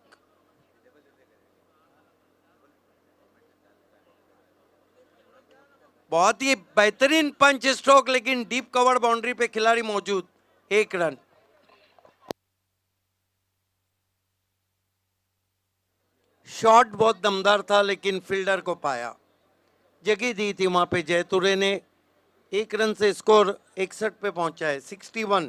A: बहुत ही बेहतरीन पंच स्ट्रोक लेकिन डीप कवर बाउंड्री पे खिलाड़ी मौजूद. 1 रन. शॉट बहुत दमदार था लेकिन फील्डर को पाया. जगह दी थी वहां पे जय तुरे ने. 1 रन से स्कोर 61 पे पहुंचा है. 61.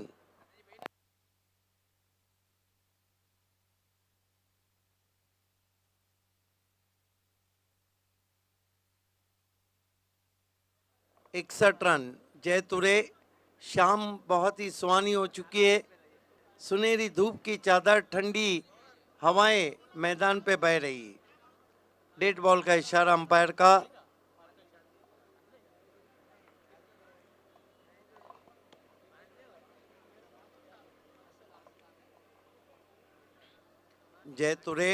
A: इकसठ रन. जय तुरे शाम बहुत ही सुहानी हो चुकी है. सुनहरी धूप की चादर ठंडी हवाएं मैदान पे बह रही. डेड बॉल का इशारा अंपायर का. जय तुरे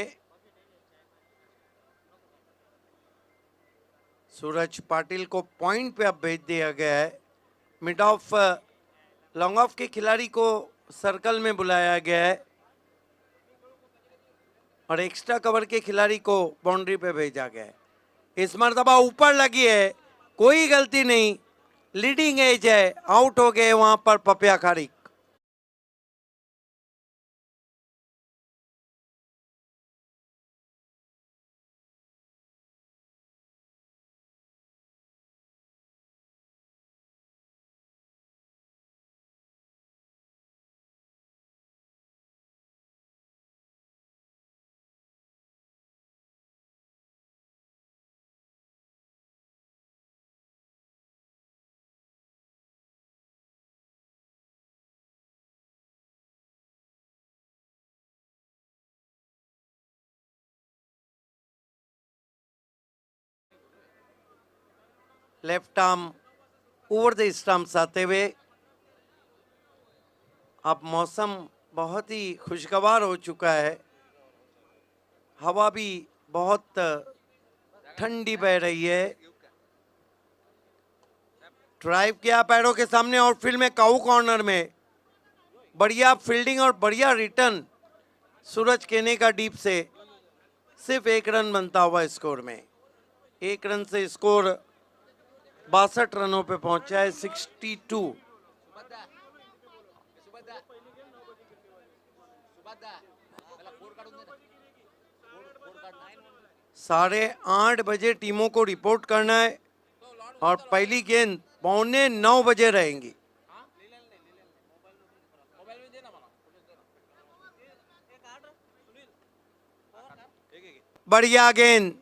A: सूरज पाटिल को पॉइंट पे अब भेज दिया गया है. मिड ऑफ लॉन्ग ऑफ के खिलाड़ी को सर्कल में बुलाया गया है और एक्स्ट्रा कवर के खिलाड़ी को बाउंड्री पे भेजा गया है. इस मर्तबा ऊपर लगी है. कोई गलती नहीं. लीडिंग एज है. आउट हो गए वहां पर पपिया खाड़ी. Left arm over the stumps आते हुए. अब मौसम बहुत ही खुशगवार हो चुका है. हवा भी बहुत ठंडी बह रही है। ड्राइव किया पैरों के सामने और फील्ड में काऊ कॉर्नर में बढ़िया फील्डिंग और बढ़िया रिटर्न सूरज केने का डीप से। सिर्फ 1 रन बनता हुआ स्कोर में, 1 रन से स्कोर 62 रनों पे पहुंचा है, 62। साढ़े 8 बजे टीमों को रिपोर्ट करना है और पहली गेंद 8:45 बजे रहेंगी। बढ़िया गेंद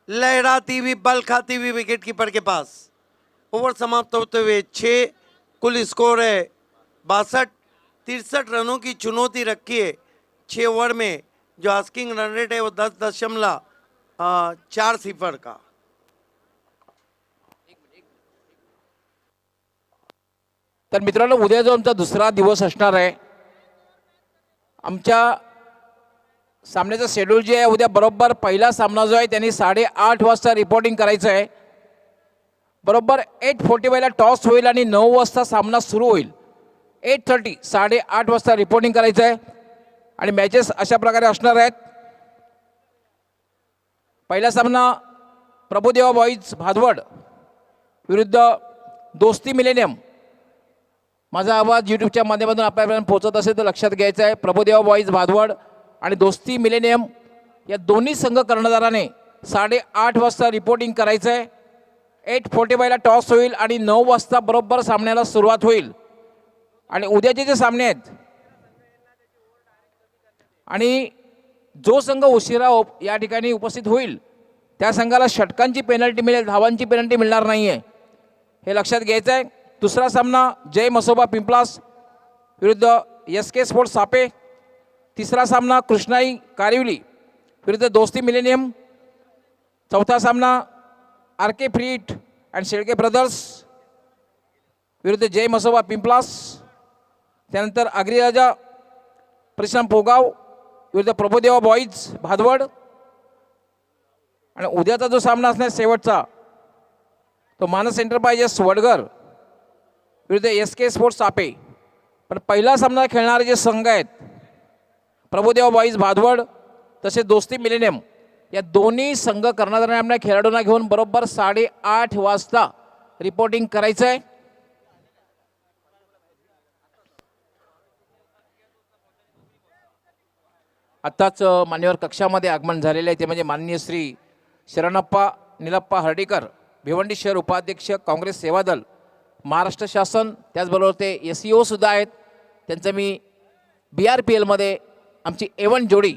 A: लहराती हुई बल खाती हुई विकेट कीपर के पास। ओवर समाप्त होते हुए 6, कुल स्कोर है 62। 63 रनों की चुनौती रखी है 6 ओवर में। जो आस्किंग रन रेट है वो 10.4 का।
B: तर मित्रांनो, उद्या जो आमचा दुसरा दिवस असणार आहे, आमच्या सामन्याचं शेड्यूल जे आहे, उद्या बरोबर पहिला सामना जो आहे त्यांनी 8:30 वाजता रिपोर्टिंग करायचं आहे। बरोबर 8:45 ला टॉस होईल आणि 9 वाजता सामना सुरू होईल। 8:30 8:30 वाजता रिपोर्टिंग करायचं आहे आणि मॅचेस अशा प्रकारे असणार आहेत। पहिला सामना प्रभुदेवा बॉईज भादवड विरुद्ध दोस्ती मिलेनियम। माझा आवाज यूट्यूबच्या माध्यमातून आपल्यापर्यंत पोहोचत असेल तर लक्षात घ्यायचं आहे, प्रभुदेवा बॉईज भादवड आणि दोस्ती मिलेनियम या दोन्ही संघ कर्णधाराने 8:30 वाजता रिपोर्टिंग करायचं आहे। 8:45 ला टॉस होईल आणि 9 वाजता बरोबर सामन्याला सुरुवात होईल। आणि उद्याचे जे सामने आहेत आणि जो संघ उशिरा या ठिकाणी उपस्थित होईल त्या संघाला षटकांची पेनल्टी मिळेल, धावांची पेनल्टी मिळणार नाही आहे, हे लक्षात घ्यायचं आहे। दुसरा सामना जय मसोबा पिंपलास विरुद्ध SK स्पोर्ट्स सापे। तिसरा सामना कृष्णाई कारिवली विरुद्ध दोस्ती मिलेनियम। चौथा सामना RK free hit and Shelke brothers विरुद्ध जय मसोबा पिंपलास। त्यानंतर अग्रिराजा परिश्रम पोगाव विरुद्ध प्रभुदेवा बॉईज भादवड। आणि उद्याचा जो सामना असणार शेवटचा तो मानस एंटरप्राइजेस वडगर विरुद्ध SK स्पोर्ट्स सापे। पण पहिला सामना खेळणारे जे संघ आहेत प्रभुदेवा बॉईज भादवड तसे दोस्ती मिलेनियम या दोन्ही संघ कर्णधारांनी आपल्या खेळाडूंना घेऊन बरोबर 8:30 वाजता रिपोर्टिंग करायचं आहे। आत्ताच मान्यवर कक्षामध्ये आगमन झालेले आहे ते म्हणजे माननीय श्री शरणप्पा निलप्पा हर्डीकर, भिवंडी शहर उपाध्यक्ष काँग्रेस सेवा दल महाराष्ट्र शासन। त्याचबरोबर ते SEO सुद्धा आहेत। त्यांचं मी BRPL मध्ये आमची A1 जोडी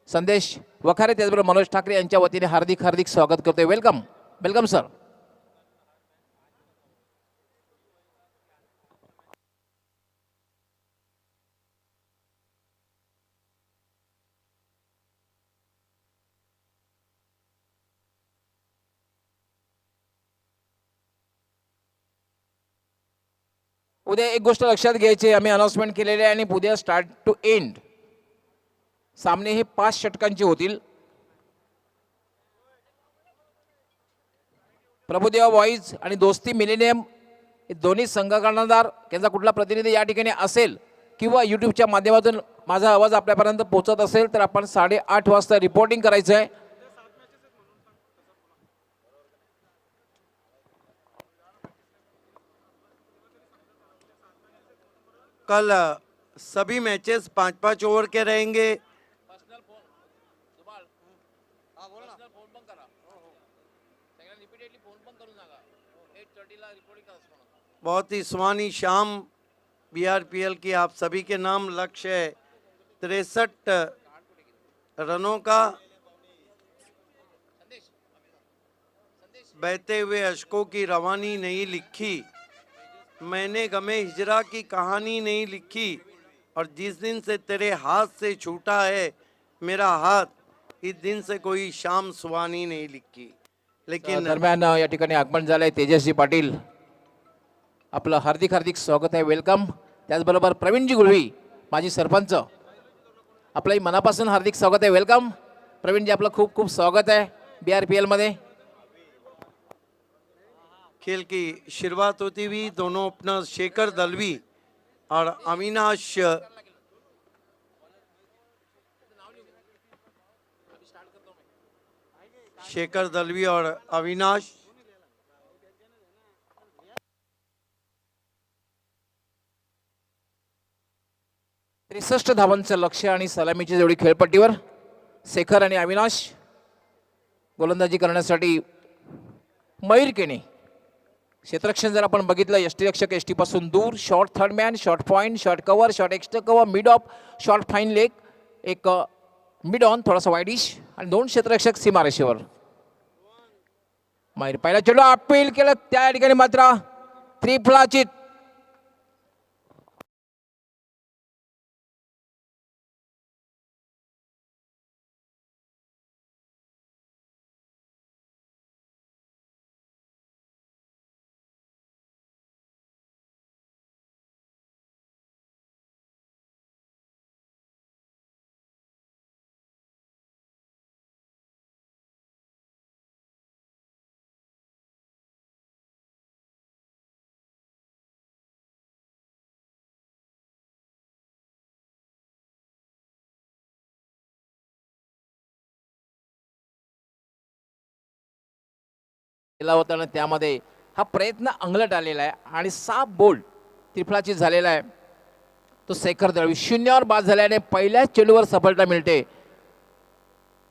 B: संदेश वखारे त्याचबरोबर मनोज ठाकरे यांच्या वतीने हार्दिक हार्दिक स्वागत करतोय। Welcome welcome sir. उद्या एक गोष्ट लक्षात घ्यायची, आम्ही अनाउन्समेंट केलेले आहे आणि उद्या स्टार्ट टू एंड सामने हे 5 षटकांचे होतील। प्रभुदेवा बॉईज आणि दोस्ती मिलेनियम हे दोन्ही संघ कर्णधार त्यांचा कुठला प्रतिनिधी या ठिकाणी असेल किंवा यूट्यूबच्या माध्यमातून माझा आवाज आपल्यापर्यंत पोहोचत असेल तर आपण 8:30 वाजता रिपोर्टिंग करायचं आहे।
A: कल सभी मैचेस 5-5 ओवर के रहेंगे। बहुत ही सुहानी शाम BRPL की आप सभी के नाम। लक्ष्य है 63 रनों का। बहते हुए अशकों की रवानी नहीं लिखी, मैंने गमे हिजरा की कहानी नहीं लिखी, और जिस दिन से तेरे हाथ से छूटा है मेरा हाथ, इस दिन से कोई शाम सुहानी नहीं लिखी। लेकिन
B: दरम्यान या ठिकाणी आगमन झालंय तेजस्वी पाटील, आपलं हार्दिक हार्दिक स्वागत आहे, वेलकम। त्याचबरोबर प्रवीणजी गुळवी माजी सरपंच, आपलंही मनापासून हार्दिक स्वागत आहे, वेलकम। प्रवीणजी आपलं खूप खूप स्वागत आहे BRPL मध्ये.
A: खेल की शुरुआत होती हुई दोनों ओपनर शेखर दलवी और अविनाश शेखर दलवी और अविनाश
B: 63 धावांचं लक्ष्य आणि सलामीची जोडी खेळपट्टीवर. शेखर आणि अविनाश गोलंदाजी करण्यासाठी मयूर केने. क्षेत्ररक्षण जर आपण बघितलं यष्टीरक्षक एसटी पासून दूर. Short third man, short point, short cover, short extra cover, mid of, short fine leg, एक मिड ऑन थोडासा वाईडिश आणि 2 क्षेत्ररक्षक सीमारेषेवर. मयूर पहिला चेंडू अपील केलं त्या ठिकाणी मात्र त्रिफळाची केला होता आणि त्यामध्ये हा प्रयत्न अंगलट आलेला आहे आणि 6 बोल्ड त्रिफळाची झालेला आहे. तो शेखर दळवी 0वर बाद झाल्याने पहिल्याच चेंडूवर सफलता मिळते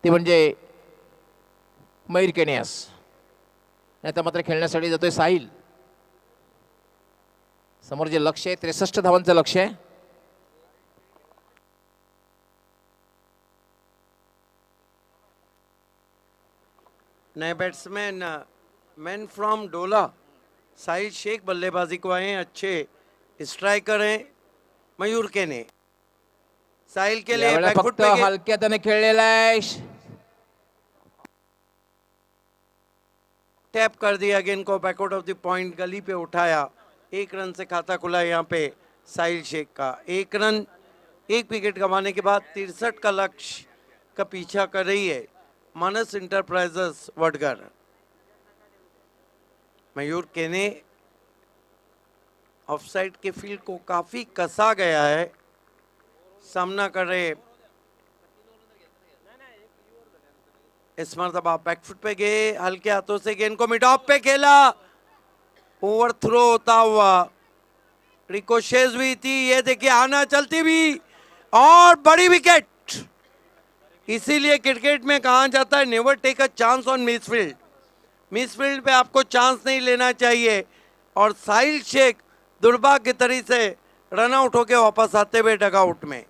B: ती म्हणजे मयूर केनियास. आता मात्र खेळण्यासाठी जातोय साहिल. समोर जे लक्ष आहे 63 धावांचं लक्ष आहे.
A: नए batsman man from Dola Sahil Shaikh बल्लेबाजी को आए हैं. अच्छे स्ट्राइकर हैं मयूर केने. साहिल के लिए
B: यावेळेला
A: बैकफुट
B: फक्त
A: पे
B: हलक्या त्याने खेळलेला आहे.
A: टैप कर दिया गेंद को बैकआउट ऑफ द पॉइंट गली पे उठाया. 1 रन से खाता खुला यहाँ पे साहिल शेख का. 1 रन 1 विकेट गंवाने के बाद 63 का लक्ष्य का पीछा कर रही है मानस इंटरप्राइजेस वडगर. मयूर केने ऑफसाइड के फील्ड को काफी कसा गया है. सामना कर रहे इस मरतबा बैकफुट पे गए. हल्के हाथों से गेंद को मिड ऑफ पे खेला. ओवर थ्रो होता हुआ रिकोशेज हुई थी. ये देखिए आना चलती भी और बड़ी विकेट. इसीलिए क्रिकेट में कहा जाता है never take a chance on misfield. Misfield पे आपको चांस नहीं लेना चाहिए. और साहिल शेख दुर्भाग्य तरी से रन आउट होके वापस आते हुए डगआउट में.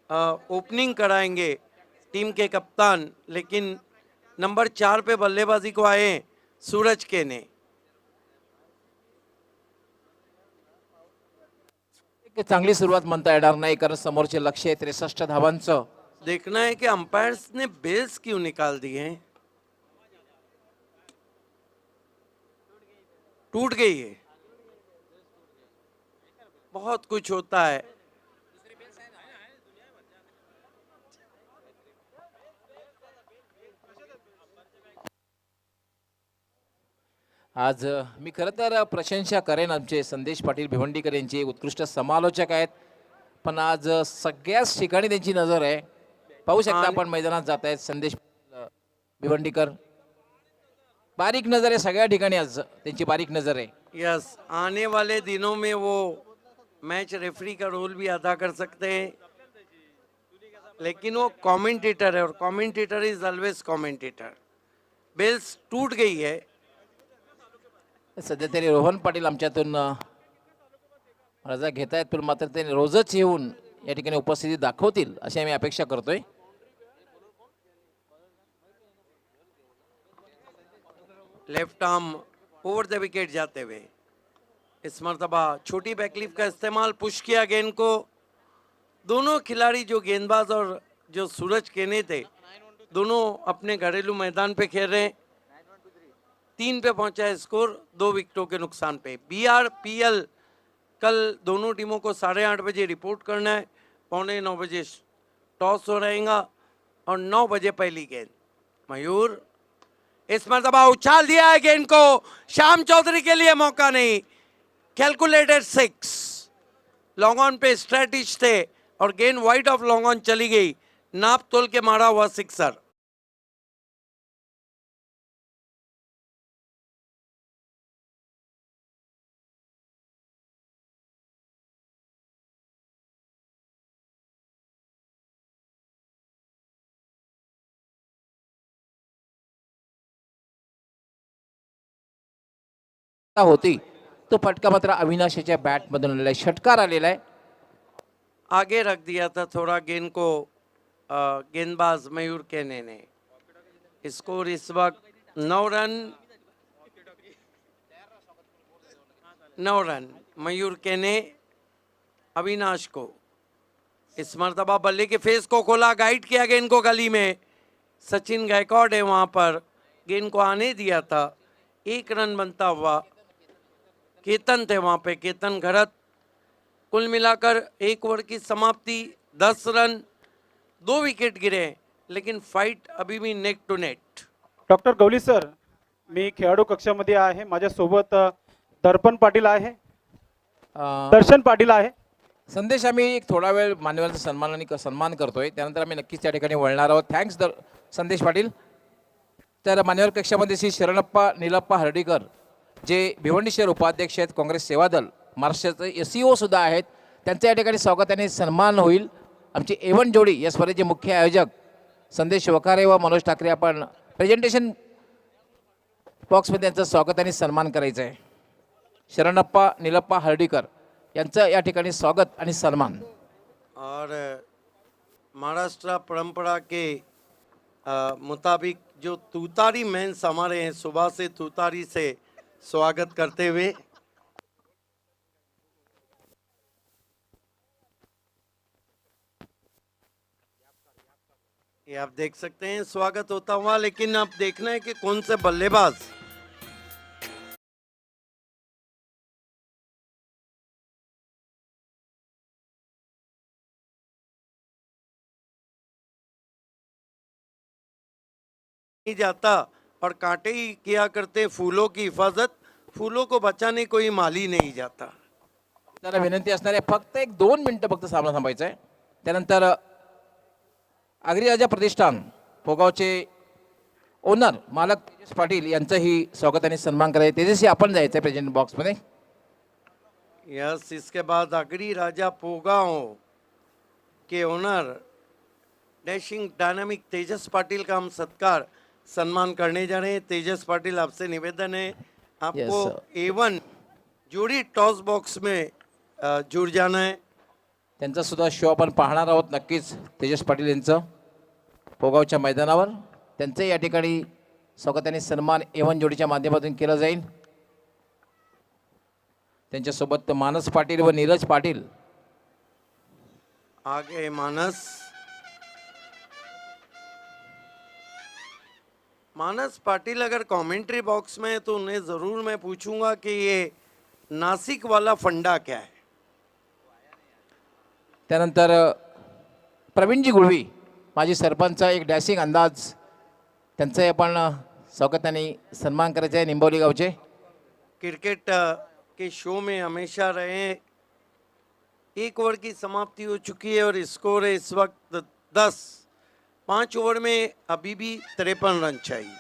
A: ओपनिंग कराएंगे टीम के कप्तान. लेकिन नंबर 4 पे बल्लेबाजी को आए हैं सूरज केने.
B: एक चांगली सुरुवात म्हणता येणार नाही कारण समोरचे लक्ष आहे 63 धावांचं.
A: देखना है कि अंपायर्स ने बेल्स क्यों निकाल दिए हैं. टूट गई है. बहुत कुछ होता है.
B: आज मी खरं तर प्रशंसा करेन आमचे संदेश पाटील भिवंडीकर यांचे उत्कृष्ट समालोचक आहेत. पण आज सगळ्याच ठिकाणी त्यांची नजर आहे. पाहू शकता आपण मैदानात जात आहेत संदेश भिवंडीकर. बारीक नजर आहे सगळ्या ठिकाणी आज त्यांची बारीक नजर आहे.
A: यस आने वाले दिनों में वो मैच रेफरी का रोल भी अदा कर सकते हैं. लेकिन वो कमेंटेटर है और commentator is always commentator. Bails टूट गई है.
B: सध्या तरी रोहन पाटील आमच्यातून रजा घेत आहेत, पण मात्र ते रोजच येऊन या ठिकाणी उपस्थिती दाखवतील अशी आम्ही अपेक्षा करतोय.
A: Left arm over the wicket जाते हुए इस मरतबा छोटी बैकलीफ का इस्तेमाल, पुश किया गेंद को. दोनों खिलाड़ी जो गेंदबाज और जो सूरज केने थे, दोनों अपने घरेलू मैदान पे खेल रहे हैं. 3 पे पहुंचा है स्कोर 2 विकेटों के नुकसान पे. BRPL कल दोनों टीमों को 8:30 बजे रिपोर्ट करना है. 8:45 बजे टॉस हो रहेगा और 9 बजे पहली गेंद. मयूर इस मरतबा उछाल दिया है गेंद को. श्याम चौधरी के लिए मौका नहीं. कैलकुलेटेड 6. लॉन्ग ऑन पे स्ट्रेटिश थे और गेंद वाइड ऑफ लॉन्ग ऑन चली गई. नाप तोल के मारा हुआ सिक्सर.
B: होती तो फटका मात्र अविनाशीच्या बॅट मधून आलेला आहे, षटकार आलेला आहे.
A: आगे रख दिया था थोड़ा गेंद को गेंदबाज मयूर केने ने. स्कोर इस वक्त 9 रन. 9 रन मयूर केने अविनाश को. इस मरतबा बल्ले के फेस को खोला, गाइड किया गेंद को गली में. सचिन गायकवाड़ है वहां पर, गेंद को आने दिया था. 1 रन बनता हुआ. केतन थे वहां पे, केतन घरत. कुल मिलाकर 1 ओवर की समाप्ति 10 रन, 2 विकेट गिरे, लेकिन फाइट अभी भी neck to neck.
C: Doctor Gawali sir, मी खेळाडू कक्षामध्ये आहे. माझ्यासोबत दर्पण पाटील आहे, दर्शन पाटील आहे.
B: संदेश आम्ही एक थोडा वेळ मान्यवरांचा सन्मान करतोय, त्यानंतर आम्ही नक्कीच त्या ठिकाणी वळणार आहोत. थँक्स संदेश पाटील. तर मान्यवर कक्षामध्ये श्री शरणप्पा नीलप्पा हर्डीकर जे भिवंडी शहर उपाध्यक्ष आहेत, काँग्रेस सेवा दल महाराष्ट्राचे SEO सुद्धा आहेत, त्यांचं या ठिकाणी स्वागत आणि सन्मान होईल. आमची A1 जोडी या स्पर्धेचे मुख्य आयोजक संदेश वकारे व मनोज ठाकरे, आपण प्रेझेंटेशन बॉक्समध्ये त्यांचं स्वागत आणि सन्मान करायचं आहे. शरणप्पा नीलप्पा हर्डीकर यांचं या ठिकाणी स्वागत आणि सन्मान.
A: और महाराष्ट्र परंपरा के मुताबिक जो तूतारी मेंस हमारे हैं, सुबह से तूतारी से स्वागत करते हुए ये आप देख सकते हैं स्वागत होता हुआ. लेकिन अब देखना है कि कौन से बल्लेबाज नहीं जाता और कांटे ही किया करते फूलों की हिफाजत. फूलों को बचाने कोई माली नहीं जाता.
B: त्याला विनंती असणार आहे, फक्त 1-2 मिनिटं फक्त सामना थांबायचा आहे. त्यानंतर अग्रिराजा प्रतिष्ठान पोगावचे ओनर मालक तेजस पाटील यांचंही स्वागत आणि सन्मान करायचं. तेजस्वी आपण जायचं आहे प्रेझेंट बॉक्समध्ये.
A: यस, इसके बाद अगरी राजा पोगांव के owner dashing dynamic Tejas Patil का हम सत्कार सम्मान करने जा रहे हैं. तेजस पाटिल, आपसे निवेदन है आपको A1 जोड़ी टॉस बॉक्स में जुड़ जाना है.
B: त्यांचा सुद्धा शो आपण पाहणार आहोत नक्कीच. तेजस पाटील यांचं पोगावच्या मैदानावर त्यांचं या ठिकाणी स्वागत आणि सन्मान A1 जोडीच्या माध्यमातून केला जाईल. त्यांच्यासोबत मानस पाटील व नीरज पाटील.
A: आगे मानस पाटिल अगर कमेंट्री बॉक्स में है तो उन्हें ज़रूर मैं पूछूंगा कि ये नासिक वाला फंडा क्या है.
B: त्यानंतर प्रवीणजी गुळवी माजी सरपंच, एक डॅशिंग अंदाज, त्यांचं आपण स्वागत आणि सन्मान करायचं आहे. निंबवली गावचे
A: क्रिकेट के शो में हमेशा रहे. 1 ओवर की समाप्ति हो चुकी है और स्कोर है इस वक्त 10. 5 ओवर में अभी भी 53 रन चाहिए.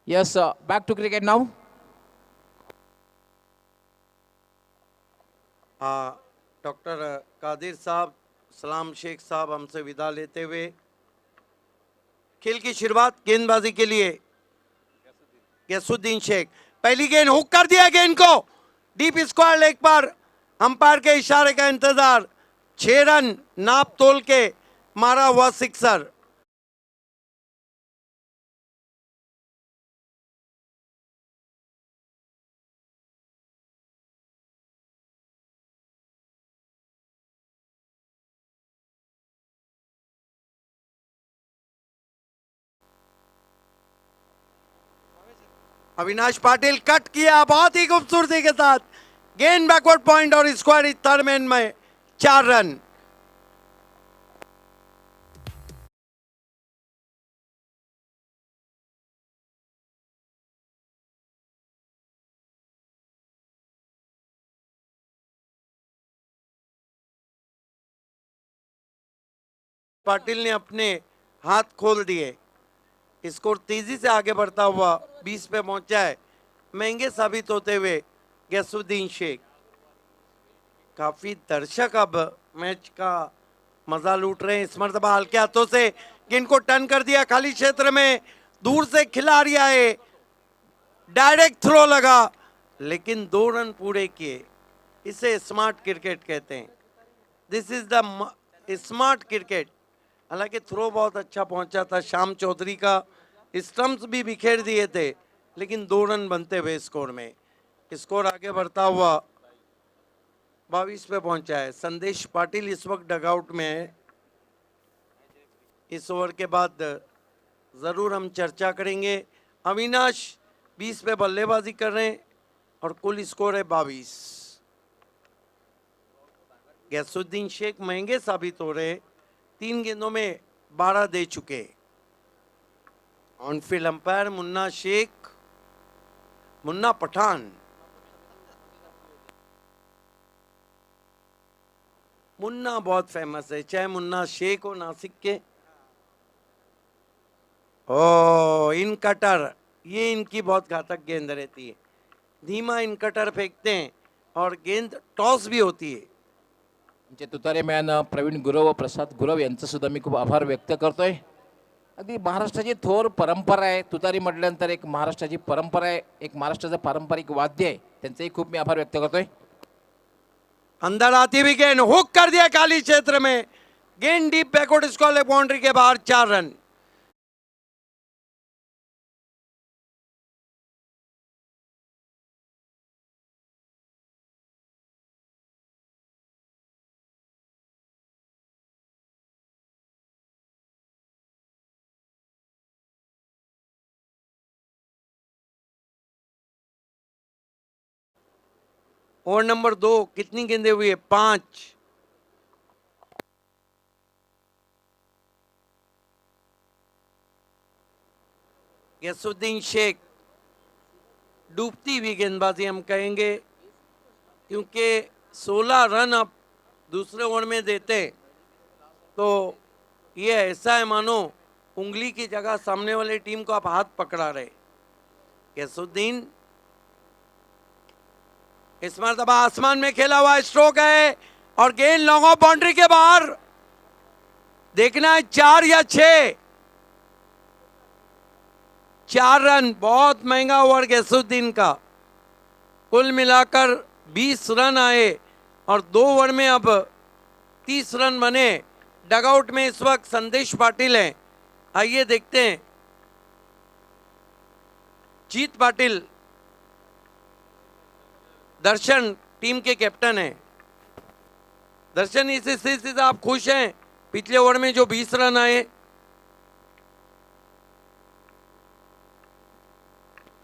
B: Yes, back to cricket now.
A: Doctor Qadir साहब, सलाम शेख साहब हमसे विदा लेते हुए खेल की शुरुआत गेंदबाजी के लिए गैसुद्दीन शेख। पहली गेंद हुक कर दिया गेंद को डीप स्क्वायर लेग पर, अंपायर के इशारे का इंतजार। 6 रन नाप तोल के मारा हुआ सिक्सर। अविनाश पाटिल कट किया बहुत ही खूबसूरती के साथ, गेंद बैकवर्ड पॉइंट और स्क्वायर थर्ड मैन में 4 रन। पाटिल ने अपने हाथ खोल दिए, स्कोर तेजी से आगे बढ़ता हुआ 20 पे पहुंचा है। महंगे साबित होते हुए गैसुद्दीन शेख। काफी दर्शक अब मैच का मजा लूट रहे हैं। इस मर्तबा हल्के हाथों से गेंद को टर्न कर दिया खाली क्षेत्र में, दूर से खिलाड़ी आए, डायरेक्ट थ्रो लगा लेकिन 2 रन पूरे किए। इसे स्मार्ट क्रिकेट कहते हैं। दिस इज द स्मार्ट क्रिकेट। हालांकि थ्रो बहुत अच्छा पहुंचा था श्याम चौधरी का, स्टंप्स भी बिखेर दिए थे, लेकिन 2 रन बनते हुए स्कोर में। स्कोर आगे बढ़ता हुआ 22 पे पहुंचा है। संदेश पाटिल इस वक्त डगआउट में है। इस ओवर के बाद जरूर हम चर्चा करेंगे। अविनाश 20 पे बल्लेबाजी कर रहे हैं और कुल स्कोर है 22। गैसुद्दीन शेख महंगे साबित हो रहे, 3 गेंदों में 12 दे चुके। On field umpire Munna Shaikh, Munna Pathan. मुन्ना बहुत फेमस है, चाहे मुन्ना शेख हो नासिक के। ओ इन कटर, ये इनकी बहुत घातक गेंद रहती है। धीमा इन कटर फेंकते हैं और गेंद टॉस भी होती है।
B: जे तुतारे मॅन प्रवीण गुरव व प्रसाद गुरव यांचं सुद्धा मी खूप आभार व्यक्त करतोय। अगदी महाराष्ट्राची थोर परंपरा आहे, तुतारी म्हटल्यानंतर एक महाराष्ट्राची परंपरा आहे, एक महाराष्ट्राचं पारंपरिक वाद्य आहे, त्यांचेही खूप मी आभार व्यक्त करतोय।
A: अंदर आती हुई गेंद हुक कर दिया खाली क्षेत्र में, गेंद डीप बैकवर्ड स्क्वायर बाउंड्री के बाहर 4 रन। ओवर नंबर 2 कितनी गेंदें हुई है? 5। गैसुद्दीन शेख डूबती हुई गेंदबाजी हम कहेंगे, क्योंकि 16 रन आप दूसरे ओवर में देते तो ये ऐसा है मानो उंगली की जगह सामने वाले टीम को आप हाथ पकड़ा रहे। गैसुद्दीन इस मरतबा आसमान में खेला हुआ स्ट्रोक है और गेंद लॉन्ग ऑफ बाउंड्री के बाहर। देखना है 4 या 6। 4 रन, बहुत महंगा ओवर गैसुद्दीन का। कुल मिलाकर 20 रन आए और 2 ओवर में अब 30 रन बने। डगआउट में इस वक्त संदेश पाटिल हैं। आइए देखते हैं। जीत पाटिल दर्शन टीम के कैप्टन हैं। दर्शन, इस स्थिति से आप खुश हैं? पिछले ओवर में जो 20 रन आए।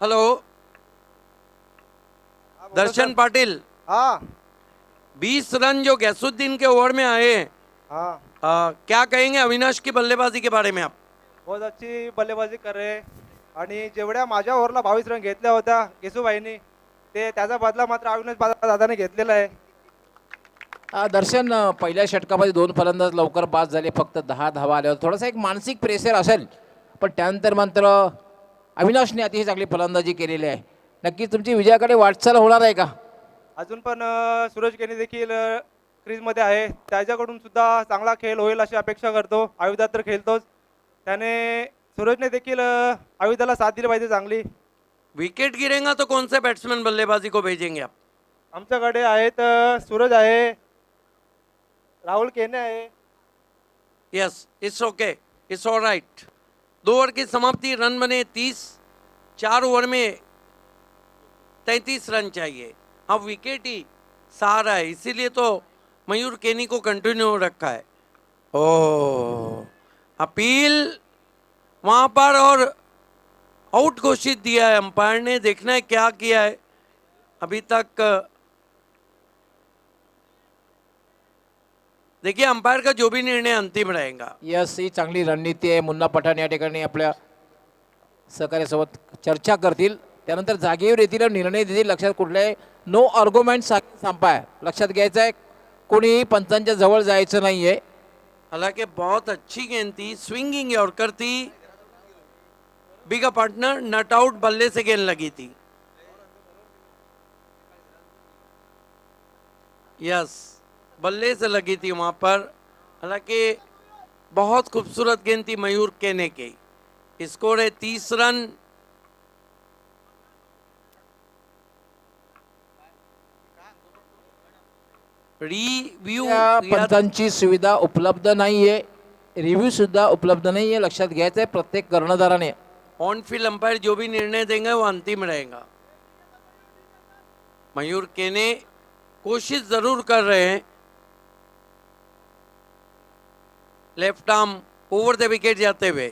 A: हेलो दर्शन पाटिल,
E: हाँ
A: 20 रन जो गैसुद्दीन के ओवर में आए हैं,
E: हाँ
A: क्या कहेंगे अविनाश की बल्लेबाजी के बारे में आप?
E: बहुत अच्छी बल्लेबाजी कर रहे आणि जेवढ्या माझ्या ओव्हरला 22 रन घेतल्या होत्या केशूभाईंनी, ते त्याचा बदला मात्र अविनाश दादाने घेतलेला आहे।
B: दर्शन पहिल्या षटकामध्ये 2 फलंदाज लवकर बाद झाले, फक्त 10 धावा आल्या होत्या। थोडासा एक मानसिक प्रेशर असेल, पण त्यानंतर मात्र अविनाशने अतिशय चांगली फलंदाजी केलेली आहे। नक्कीच तुमची विजयाकडे वाटचाल होणार आहे का?
E: अजून पण सूरज केनी देखील क्रीजमध्ये आहे, त्याच्याकडून सुद्धा चांगला खेळ होईल अशी अपेक्षा करतो। आयुधात तर खेळतोच, त्याने सूरजने देखील आयुधाला साथ दिली पाहिजे चांगली.
A: विकेट गिरेगा तो कौन से बैट्समैन बल्लेबाजी को भेजेंगे आप?
E: आमच्याकडे आहेत सूरज आहे, राहुल केने आहे.
A: Yes, it's okay, it's all right. 2 over की समाप्ति, रन बने 30, 4 ओवर में 33 रन चाहिए. अब विकेट ही सहारा है, इसीलिए तो मयूर केनी को कंटिन्यू रखा है. ओ अपील वहां पर और आउट घोषित दिया है अंपायर ने. देखना है क्या किया है. अभी तक देखिए अंपायर का जो भी निर्णय अंतिम रहेगा.
B: यस, ही चांगली रणनीती आहे. मुन्ना पठाण या ठिकाणी आपल्या सहकार्यासोबत चर्चा करतील, त्यानंतर जागेवर येतील आणि निर्णय देतील. लक्षात कुठले नो आर्ग्युमेंट संपाय लक्षात घ्यायचं आहे. कोणी पंचांच्या जवळ जायचं नाहीये.
A: हालांकि बहुत अच्छी गेंद थी, स्विंगिंग यॉर्कर थी. बिग पार्टनर नट आउट बल्ले से गेंद लगी थी. यस, बल्ले से लगी थी वहां पर. हालांकि बहुत खूबसूरत गेंद थी मयूर केने की. स्कोर है 30 रन. रिव्यू
B: या पंचांची सुविधा उपलब्ध नाहीये, रिव्ह्यू सुद्धा उपलब्ध नाहीये. लक्षात घ्यायचं आहे प्रत्येक कर्णधाराने.
A: ऑन फील्ड अंपायर जो भी निर्णय देंगे वो अंतिम रहेगा. मयूर केने कोशिश जरूर कर रहे हैं. Left arm over the wicket जाते हुए.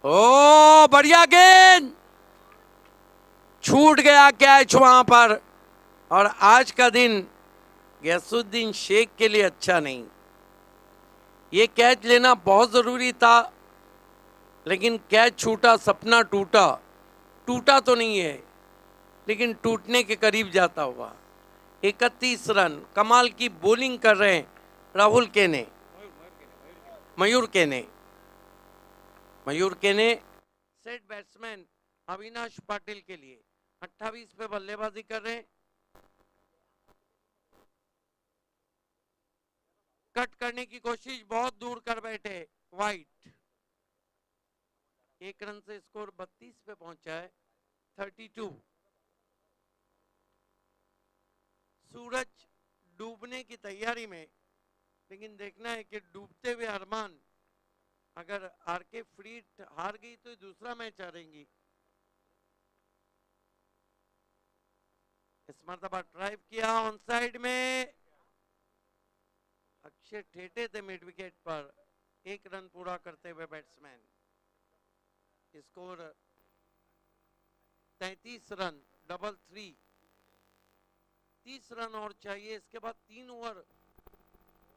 A: ओ बढ़िया गेंद, छूट गया कैच वहां पर. और आज का दिन गैसुद्दीन शेख के लिए अच्छा नहीं. ये कैच लेना बहुत जरूरी था, लेकिन कैच छूटा, सपना टूटा. टूटा तो नहीं है, लेकिन टूटने के करीब जाता हुआ. 31 रन. कमाल की बॉलिंग कर रहे हैं राहुल केने, मयूर केने. मयूर केने सेट बैट्समैन अविनाश पाटिल के लिए 28 पे बल्लेबाजी कर रहे हैं. कट करने की कोशिश, बहुत दूर कर बैठे वाइट. 1 रन से स्कोर 32 पे पहुंचा है. 32. सूरज डूबने की तैयारी में, लेकिन देखना है कि डूबते हुए अरमान, अगर आरके फ्रीट हार गई तो दूसरा मैच हारेंगी. इस मरतबा ड्राइव किया ऑन साइड में. अक्षय ठेठे थे मिड विकेट पर. 1 रन पूरा करते हुए batsman. Score 33 run, double 3. 30 run और चाहिए. इसके बाद 3 ओवर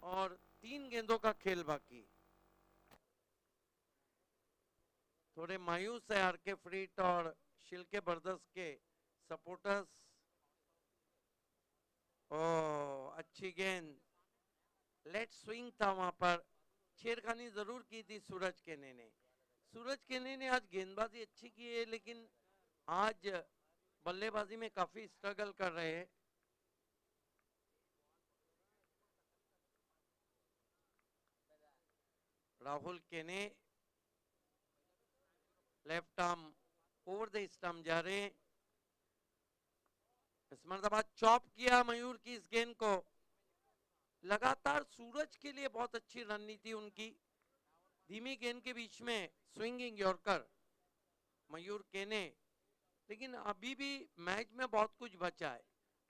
A: और 3 गेंदों का खेल बाकी. थोड़े मायूस है आरके फ्रीट और शिल्के ब्रदर्स के सपोर्टर्स. ओ अच्छी गेंद, लेट स्विंग था वहां पर. छेड़खानी जरूर की थी सूरज केने ने. सूरज केने ने आज गेंदबाजी अच्छी की है, लेकिन आज बल्लेबाजी में काफी स्ट्रगल कर रहे हैं. राहुल केने left arm over the stump जा रहे हैं. इस मरतबा चॉप किया मयूर की इस गेंद को. लगातार सूरज के लिए बहुत अच्छी रणनीति उनकी. धीमी गेंद के बीच में स्विंगिंग यॉर्कर मयूर केने. लेकिन अभी भी मैच में बहुत कुछ बचा है.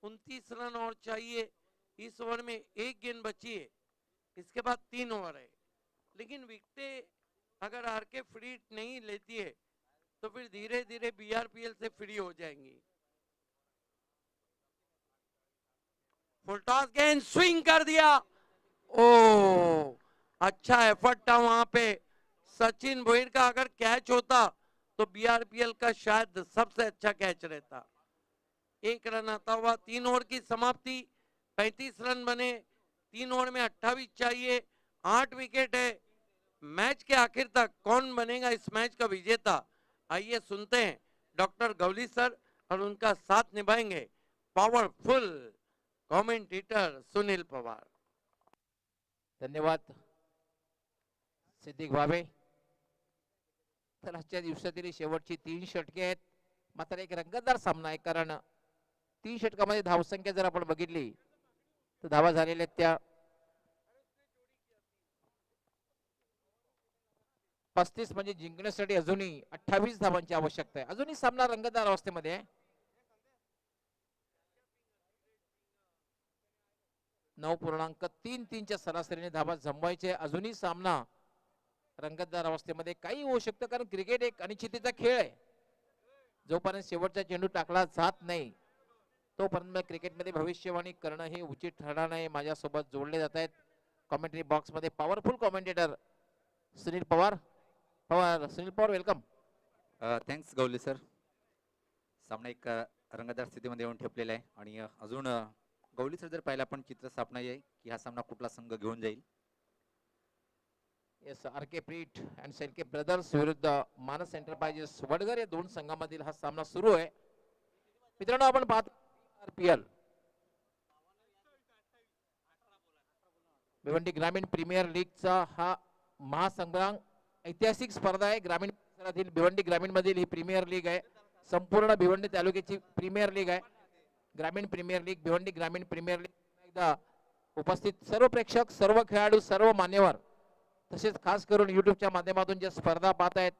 A: 29 रन और चाहिए. इस ओवर में 1 गेंद बची है. इसके बाद 3 ओवर है. लेकिन विकेटें अगर आरके फ्रीट नहीं लेती है तो फिर धीरे धीरे बीआरपीएल से फ्री हो जाएंगी. फुल टॉस गेंद, स्विंग कर दिया. ओ अच्छा एफर्ट था वहां पे सचिन भोईर का. अगर कैच होता तो बीआरपीएल का शायद सबसे अच्छा कैच रहता. 1 रन आता हुआ. 3 ओवर की समाप्ति. 35 रन बने. 3 ओवर में 28 चाहिए. 8 विकेट है. मैच के आखिर तक कौन बनेगा इस मैच का विजेता, आइए सुनते हैं डॉक्टर गवली सर, और उनका साथ निभाएंगे पावरफुल कमेंटेटर सुनील पवार.
B: धन्यवाद सिद्दीक भावे. तर आजच्या दिवसातील शेवटची 3 षटके आहेत. मात्र एक रंगतदार सामना आहे, कारण 3 षटकामध्ये धावसंख्या जर आपण बघितली तर धावा झालेल्या आहेत त्या 35, म्हणजे जिंकण्यासाठी अजूनही 28 धावांची आवश्यकता आहे. अजूनही सामना रंगतदार अवस्थेमध्ये आहे. 9.33च्या सरासरीने धावा जमवायचे. अजूनही सामना रंगतदार अवस्थेमध्ये. काही होऊ शकतं, कारण क्रिकेट एक अनिश्चिततेचा खेळ आहे. जोपर्यंत शेवटचा चेंडू टाकला जात नाही तोपर्यंत क्रिकेटमध्ये भविष्यवाणी करणं हे उचित ठरणार नाही. माझ्यासोबत जोडले जात आहेत कॉमेंट्री बॉक्समध्ये powerful commentator Sunil Pawar. Sunil Pawar, welcome.
F: Thanks Gauli sir. सामना एक रंगतदार स्थितीमध्ये येऊन ठेपलेला आहे आणि अजून गौली सर जर पाहिलं आपण चित्र सापना आहे की हा सामना कुठला संघ घेऊन जाईल.
B: येस, आर के प्रीट अँड सेल्के ब्रदर्स विरुद्ध मानस एंटरप्राइजेस वडगर या दोन संघामधील हा सामना सुरू आहे. मित्रांनो, आपण पाहतो आरपीएल भिवंडी ग्रामीण प्रीमियर लीगचा हा महासंग्राम ऐतिहासिक स्पर्धा आहे. ग्रामीण परिसरातील भिवंडी ग्रामीण मधील ही प्रीमियर लीग आहे. संपूर्ण भिवंडी तालुक्याची प्रीमियर लीग आहे. ग्रामीण प्रीमियर लीग, भिवंडी ग्रामीण प्रीमियर लीग. एकदा उपस्थित सर्व प्रेक्षक, सर्व खेळाडू, सर्व मान्यवर, तसेच खास करून युट्यूबच्या माध्यमातून ज्या स्पर्धा पाहत आहेत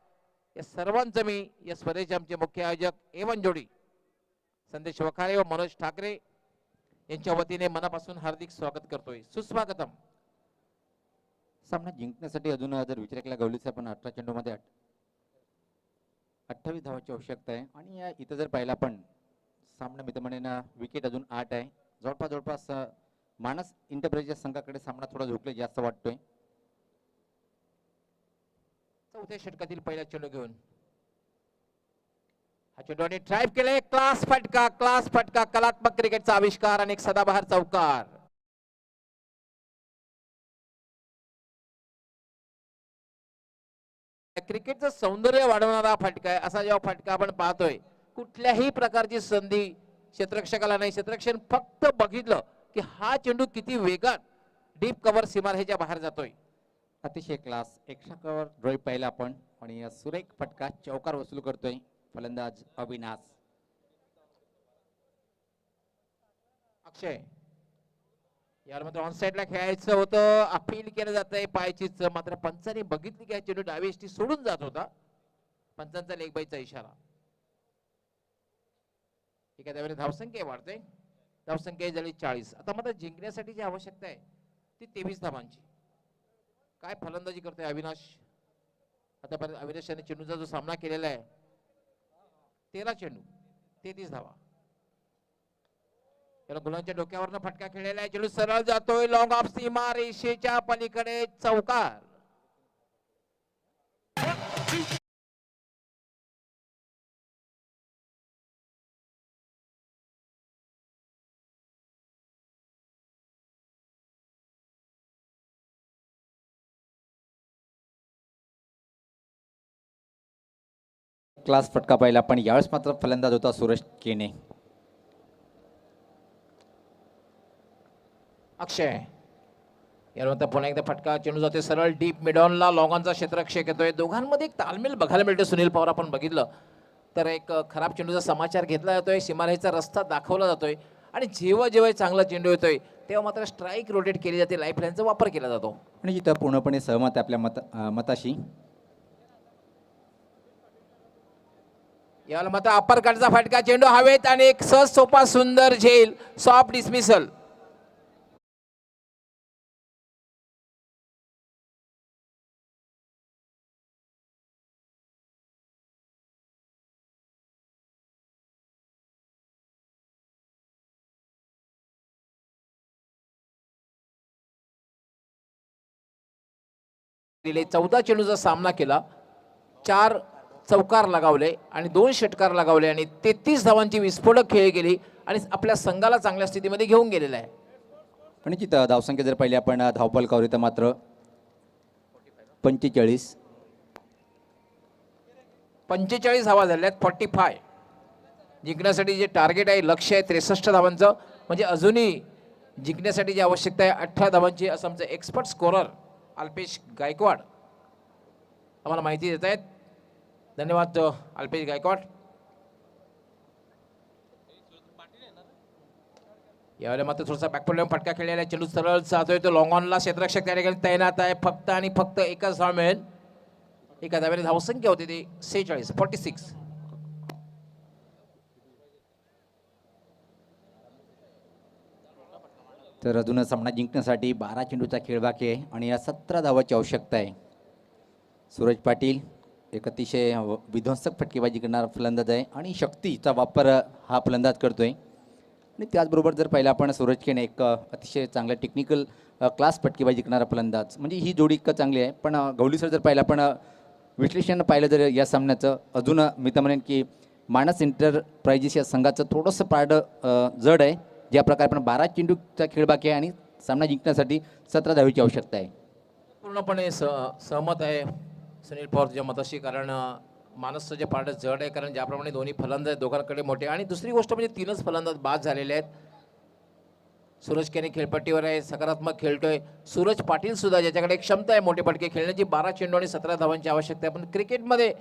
B: या सर्वांचं मी या स्पर्धेचे आमचे मुख्य आयोजक एवन जोडी संदेश वखारे व मनोज ठाकरे यांच्या वतीने मनापासून हार्दिक स्वागत करतोय. सुस्वागतम.
F: सामना जिंकण्यासाठी अजून जर विचार केला गौली सर पण 18 चेंडूमध्ये 28 धावांची आवश्यकता आहे. आणि इथं जर पाहिलं आपण सामना मी तर म्हणेन विकेट अजून 8 आहे. जवळपास मानस इंटरप्राइजेस संघाकडे सामना थोडा झुकले जास्त वाटतोय.
B: चौथ्या षटकातील पहिला चेंडू घेऊन हा चेंडूने ड्राईव्ह केले. क्लास फटका, कलात्मक क्रिकेटचा आविष्कार आणि एक सदाबहार चौकार. क्रिकेटचं सौंदर्य वाढवणारा फटका आहे. असा जेव्हा फटका आपण पाहतोय, कुठल्याही प्रकारची संधी क्षेत्ररक्षकाला नाही. क्षेत्ररक्षण फक्त बघितलं की हा चेंडू किती वेगात डीप कव्हर सीमारेषेच्या बाहेर जातोय.
F: अतिशय क्लास एक्स्ट्रा कव्हर ड्राईव्ह पाहिला आपण आणि सुरेख फटका चौकार वसूल करतोय फलंदाज अविनाश.
B: अक्षय, यार मात्र ऑन साइडला खेळायचं होतं, अपील केलं जात आहे पायचीच. मात्र पंचाने बघितली की हा चेंडू डावी एसटी सोडून जात होता. पंचांचा लेग बाईचा इशारा. ठीक आहे, त्यावेळी धावसंख्या वाढते. धावसंख्या झाली 40. आता मात्र जिंकण्यासाठी जी आवश्यकता आहे ती 23 धावांची. काय फलंदाजी करतोय अविनाश. आतापर्यंत अविनाश याने चेंडूचा जो सामना केलेला आहे 13 चेंडू 33 धावा. त्याला गुलांच्या डोक्यावरनं फटका खेळलेला आहे. चेंडू सरळ जातोय लॉंग ऑफ सीमा रेषेच्या पलीकडे चौकार.
F: क्लास फटका पाहिला पण यावेळेस मात्र फलंदाज होता सुरेश केने.
B: अक्षय, यानंतर पुन्हा एकदा फटका. चेंडू जाते सरळ डीप मिडॉनला. लॉंगॉनचा क्षेत्ररक्षक येतोय. दोघांमध्ये एक तालमेल बघायला मिळते. सुनील पवार आपण बघितलं तर एक खराब चेंडूचा समाचार घेतला जातोय, सीमारेषेचा रस्ता दाखवला जातोय आणि जेव्हा जेव्हा चांगला चेंडू येतोय तेव्हा मात्र स्ट्राईक रोटेट केली जाते, लाईफ लाईनचा वापर केला जातो.
F: आणि इथं पूर्णपणे सहमत आहे आपल्या मताशी.
B: याला मात्र अप्पर कटचा फटका. चेंडू हवेत आणि एक सहज सोपा सुंदर झेल, सॉफ्ट डिसमिसल. दिले 14 चेंडूचा सामना केला, 4 चौकार लगावले आणि 2 षटकार लगावले आणि 33 धावांची विस्फोटक खेळी गेली आणि आपल्या संघाला चांगल्या स्थितीमध्ये घेऊन गेलेला आहे.
F: आणि तिथं धावसंख्या जर पाहिली आपण धावपल कवरी तर मात्र 45
B: धावा झाल्यात. 45 जिंकण्यासाठी जे टार्गेट आहे, लक्ष्य आहे 63 धावांचं. म्हणजे अजूनही जिंकण्यासाठी जी आवश्यकता आहे 18 धावांची, असं आमचं एक्सपर्ट स्कोरर अल्पेश गायकवाड आम्हाला माहिती देत आहेत. धन्यवाद अल्पेश गायकवाड. यावेळेला मात्र थोडासा बॅकफुट लावून फटका खेळलेला आहे. चेंडू सरळ जातोय तो लॉंग ऑनला. क्षेत्ररक्षक त्या ठिकाणी तैनात आहे. फक्त आणि फक्त एकच धाव मिळेल. एका धावेने धावसंख्या होती ती 46.
F: तर अजून सामना जिंकण्यासाठी 12 चेंडूचा खेळ बाकी आहे आणि या 17 धावाची आवश्यकता आहे. सूरज पाटील एक अतिशय विध्वंसक फटकेबाजी करणारा फलंदाज आहे आणि शक्तीचा वापर हा फलंदाज करतोय. आणि त्याचबरोबर जर पाहिलं आपण सूरज केने एक अतिशय चांगला टेक्निकल क्लास फटकेबाजी करणारा फलंदाज, म्हणजे ही जोडी इतकं चांगली आहे. पण गवली सर जर पाहिलं आपण विश्लेषण पाहिलं जर या सामन्याचं, अजून मी तर म्हणेन की मानस एंटरप्राइजेस या संघाचं थोडंसं पारडं जड आहे. ज्या प्रकारे आपण 12 चेंडूचा खेळ बाकी आहे आणि सामना जिंकण्यासाठी 17 धावेची आवश्यकता आहे.
B: पूर्णपणे सहमत आहे सुनील पवार तुझ्या मताशी. कारण मानसचं जे पारडं जड आहे, कारण ज्याप्रमाणे दोन्ही फलंदाज दोघांकडे मोठे, आणि दुसरी गोष्ट म्हणजे 3च फलंदाज बाद झालेले आहेत. सूरज केने खेळपट्टीवर आहे, सकारात्मक खेळतोय. सूरज पाटील सुद्धा ज्याच्याकडे क्षमता आहे मोठे फटके खेळण्याची. 12 चेंडू आणि 17 धावांची आवश्यकता आहे. पण क्रिकेटमध्ये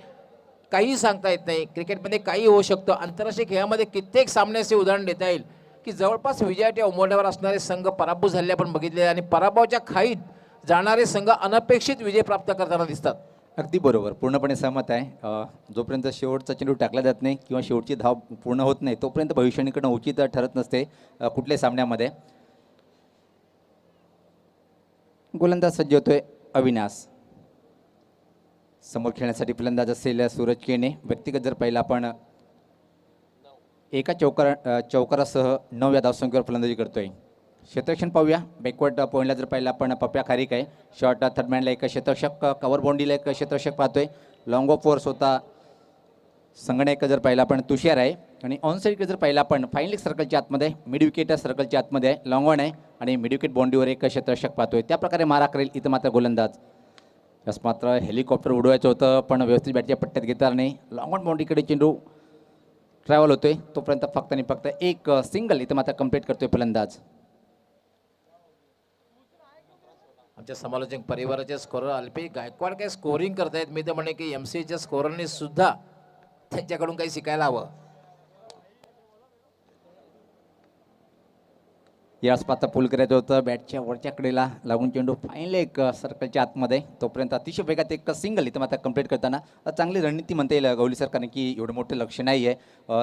B: काही सांगता येत नाही. क्रिकेटमध्ये काही होऊ शकतं. आंतरराष्ट्रीय खेळामध्ये कित्येक सामने असे उदाहरण देता येईल की जवळपास विजयाच्या उंबरठ्यावर असणारे संघ पराभूत झालेले आपण बघितले, आणि पराभवाच्या खाईत जाणारे संघ अनपेक्षित विजय प्राप्त करताना दिसतात.
F: अगदी बरोबर, पूर्णपणे सहमत आहे. जोपर्यंत शेवटचा चेंडू टाकला जात नाही किंवा शेवटची धाव पूर्ण होत नाही तोपर्यंत भविष्यवाणीकडनं उचित ठरत नसते कुठल्याही सामन्यामध्ये. गोलंदाज सज्ज होतोय अविनाश. समोर खेळण्यासाठी फलंदाज असेल सूरज केने. व्यक्तिगत जर पाहिलं आपण एका चौकारासह 9 या धावसंख्येवर फलंदाजी करतोय. क्षेत्ररक्षण पाहूया. बॅकवर्ड पॉईंटला जर पाहिलं आपण पप्या खारीक आहे. शॉर्ट थर्डमॅनला एक क्षेत्ररक्षक, कव्हर बाउंड्रीला एक क्षेत्ररक्षक पाहतोय. लॉंग ऑफ वर स्वतः संगणक जर पाहिलं आपण तुषार आहे. आणि ऑन साईड जर पाहिलं आपण फाईन लेग सर्कलच्या आतमध्ये, मिड विकेट सर्कलच्या आतमध्ये आहे, लॉंग ऑन आहे आणि मिड विकेट बाउंड्रीवर एक क्षेत्ररक्षक पाहतोय. त्या प्रकारे मारा करेल इथं मात्र गोलंदाज. यास मात्र हेलिकॉप्टर उडवायचं होतं पण व्यवस्थित बॅटच्या पट्ट्यात घेता नाही. लॉंग ऑन बाउंड्रीकडे चेंडू ट्रॅव्हल होतोय तोपर्यंत फक्त आणि फक्त एक सिंगल इथं मात्र कंप्लीट करतोय फलंदाज.
B: आमच्या समालोचक परिवाराचे स्कोरर अल्पेश गायकवाड काय स्कोरिंग करतायत. मी तर म्हणे की MCAच्या स्कोररने सुद्धा त्यांच्याकडून काही शिकायला हवं.
F: यास पात्र पूल करायचं होतं. बॅटच्या वरच्या कडेला लागून चेंडू फाईनली एक सर्कलच्या आतमध्ये, तोपर्यंत अतिशय वेगात एक सिंगल इथं मात्र कंप्लीट करताना चांगली रणनीती म्हणता येईल गवली सर, कारण की एवढं मोठं लक्ष नाही आहे.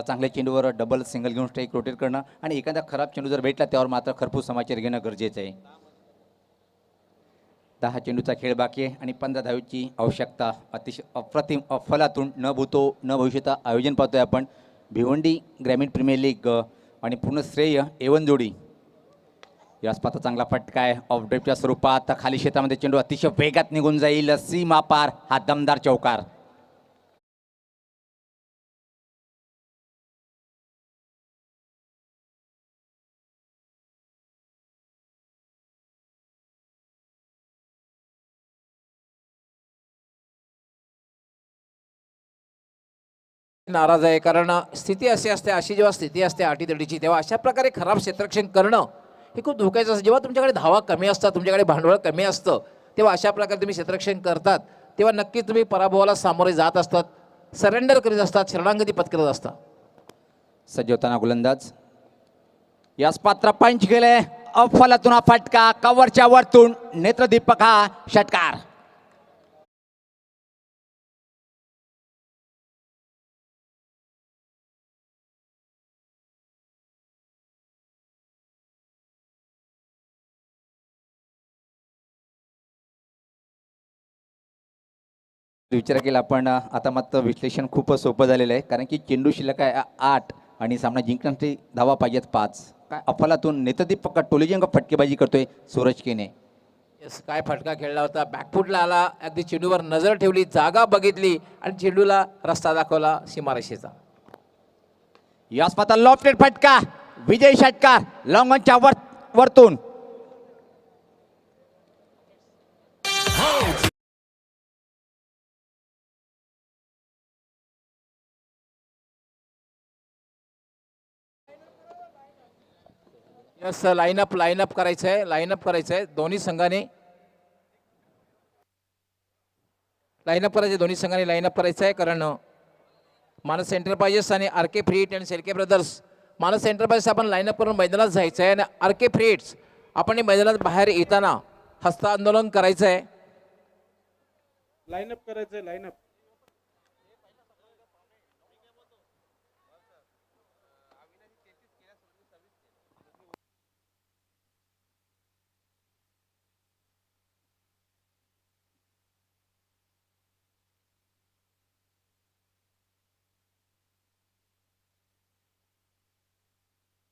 F: चांगल्या चेंडूवर डबल सिंगल घेऊन स्ट्राईक रोटेट करणं आणि एखादा खराब चेंडू जर भेटला त्यावर मात्र खरपूस समाचार घेणं गरजेचं आहे. 10 चेंडूचा खेळ बाकी आहे आणि 15 धावेची आवश्यकता. अतिशय अप्रतिम अफलातून न भूतो न भविष्यता आयोजन पाहतोय आपण. भिवंडी ग्रामीण प्रीमियर लीग आणि पूर्ण श्रेय A1 जोडी. यास पात्र चांगला फटका आहे ऑफ ड्राईव्हच्या स्वरूपात. खाली क्षेत्रामध्ये चेंडू अतिशय वेगात निघून जाईल. सीमा पार हा दमदार चौकार.
B: नाराज आहे, कारण स्थिती अशी असते, अशी जेव्हा स्थिती असते अटीतटीची, तेव्हा अशा प्रकारे खराब क्षेत्ररक्षण करणं हे खूप धोक्याचं असतं. जेव्हा तुमच्याकडे धावा कमी असतात, तुमच्याकडे भांडवल कमी असतं, तेव्हा अशा प्रकारे तुम्ही क्षेत्ररक्षण करतात तेव्हा नक्की तुम्ही पराभवाला सामोरे जात असतात, सरेंडर करीत असतात, शरणागती पत्करत असतात.
F: सज्ज होताना गोलंदाज. यास पात्र पंच गेले. अफलातून हा फटका, कव्हरच्या वरतून नेत्रदीपक हा षटकार. विचार केला आपण आता मात्र विश्लेषण खूप सोपं झालेलं आहे, कारण की चेंडू शिल्लक आहे 8 आणि सामना जिंकण्यासाठी धावा पाहिजेत 5. काय अफलातून नेत्रदीपक टोलेजंग फटकेबाजी करतोय सूरज केने.
B: काय फटका खेळला होता. बॅकफुटला आला, अगदी चेंडूवर नजर ठेवली, जागा बघितली आणि चेंडूला रस्ता दाखवला सीमारेषेचा.
F: यास पात्र लॉफ्टेड फटका, विजय षटकार लॉंगॉनच्या वरतून.
B: यस, लाईनअप करायचं आहे दोन्ही संघाने. लाईनअप करायचे, दोन्ही संघांनी लाईनअप करायचं आहे, कारण मानस एंटरप्राइजेस आणि आर के फ्रीट आणि सेलके ब्रदर्स. मानस एंटरप्राइजेस आपण लाईनअप करून मैदानात जायचं आहे आणि आर के फ्रीट्स आपण हे मैदानात बाहेर येताना हस्तांदोलन करायचं आहे.
C: लाईनअप करायचं लाईनअप.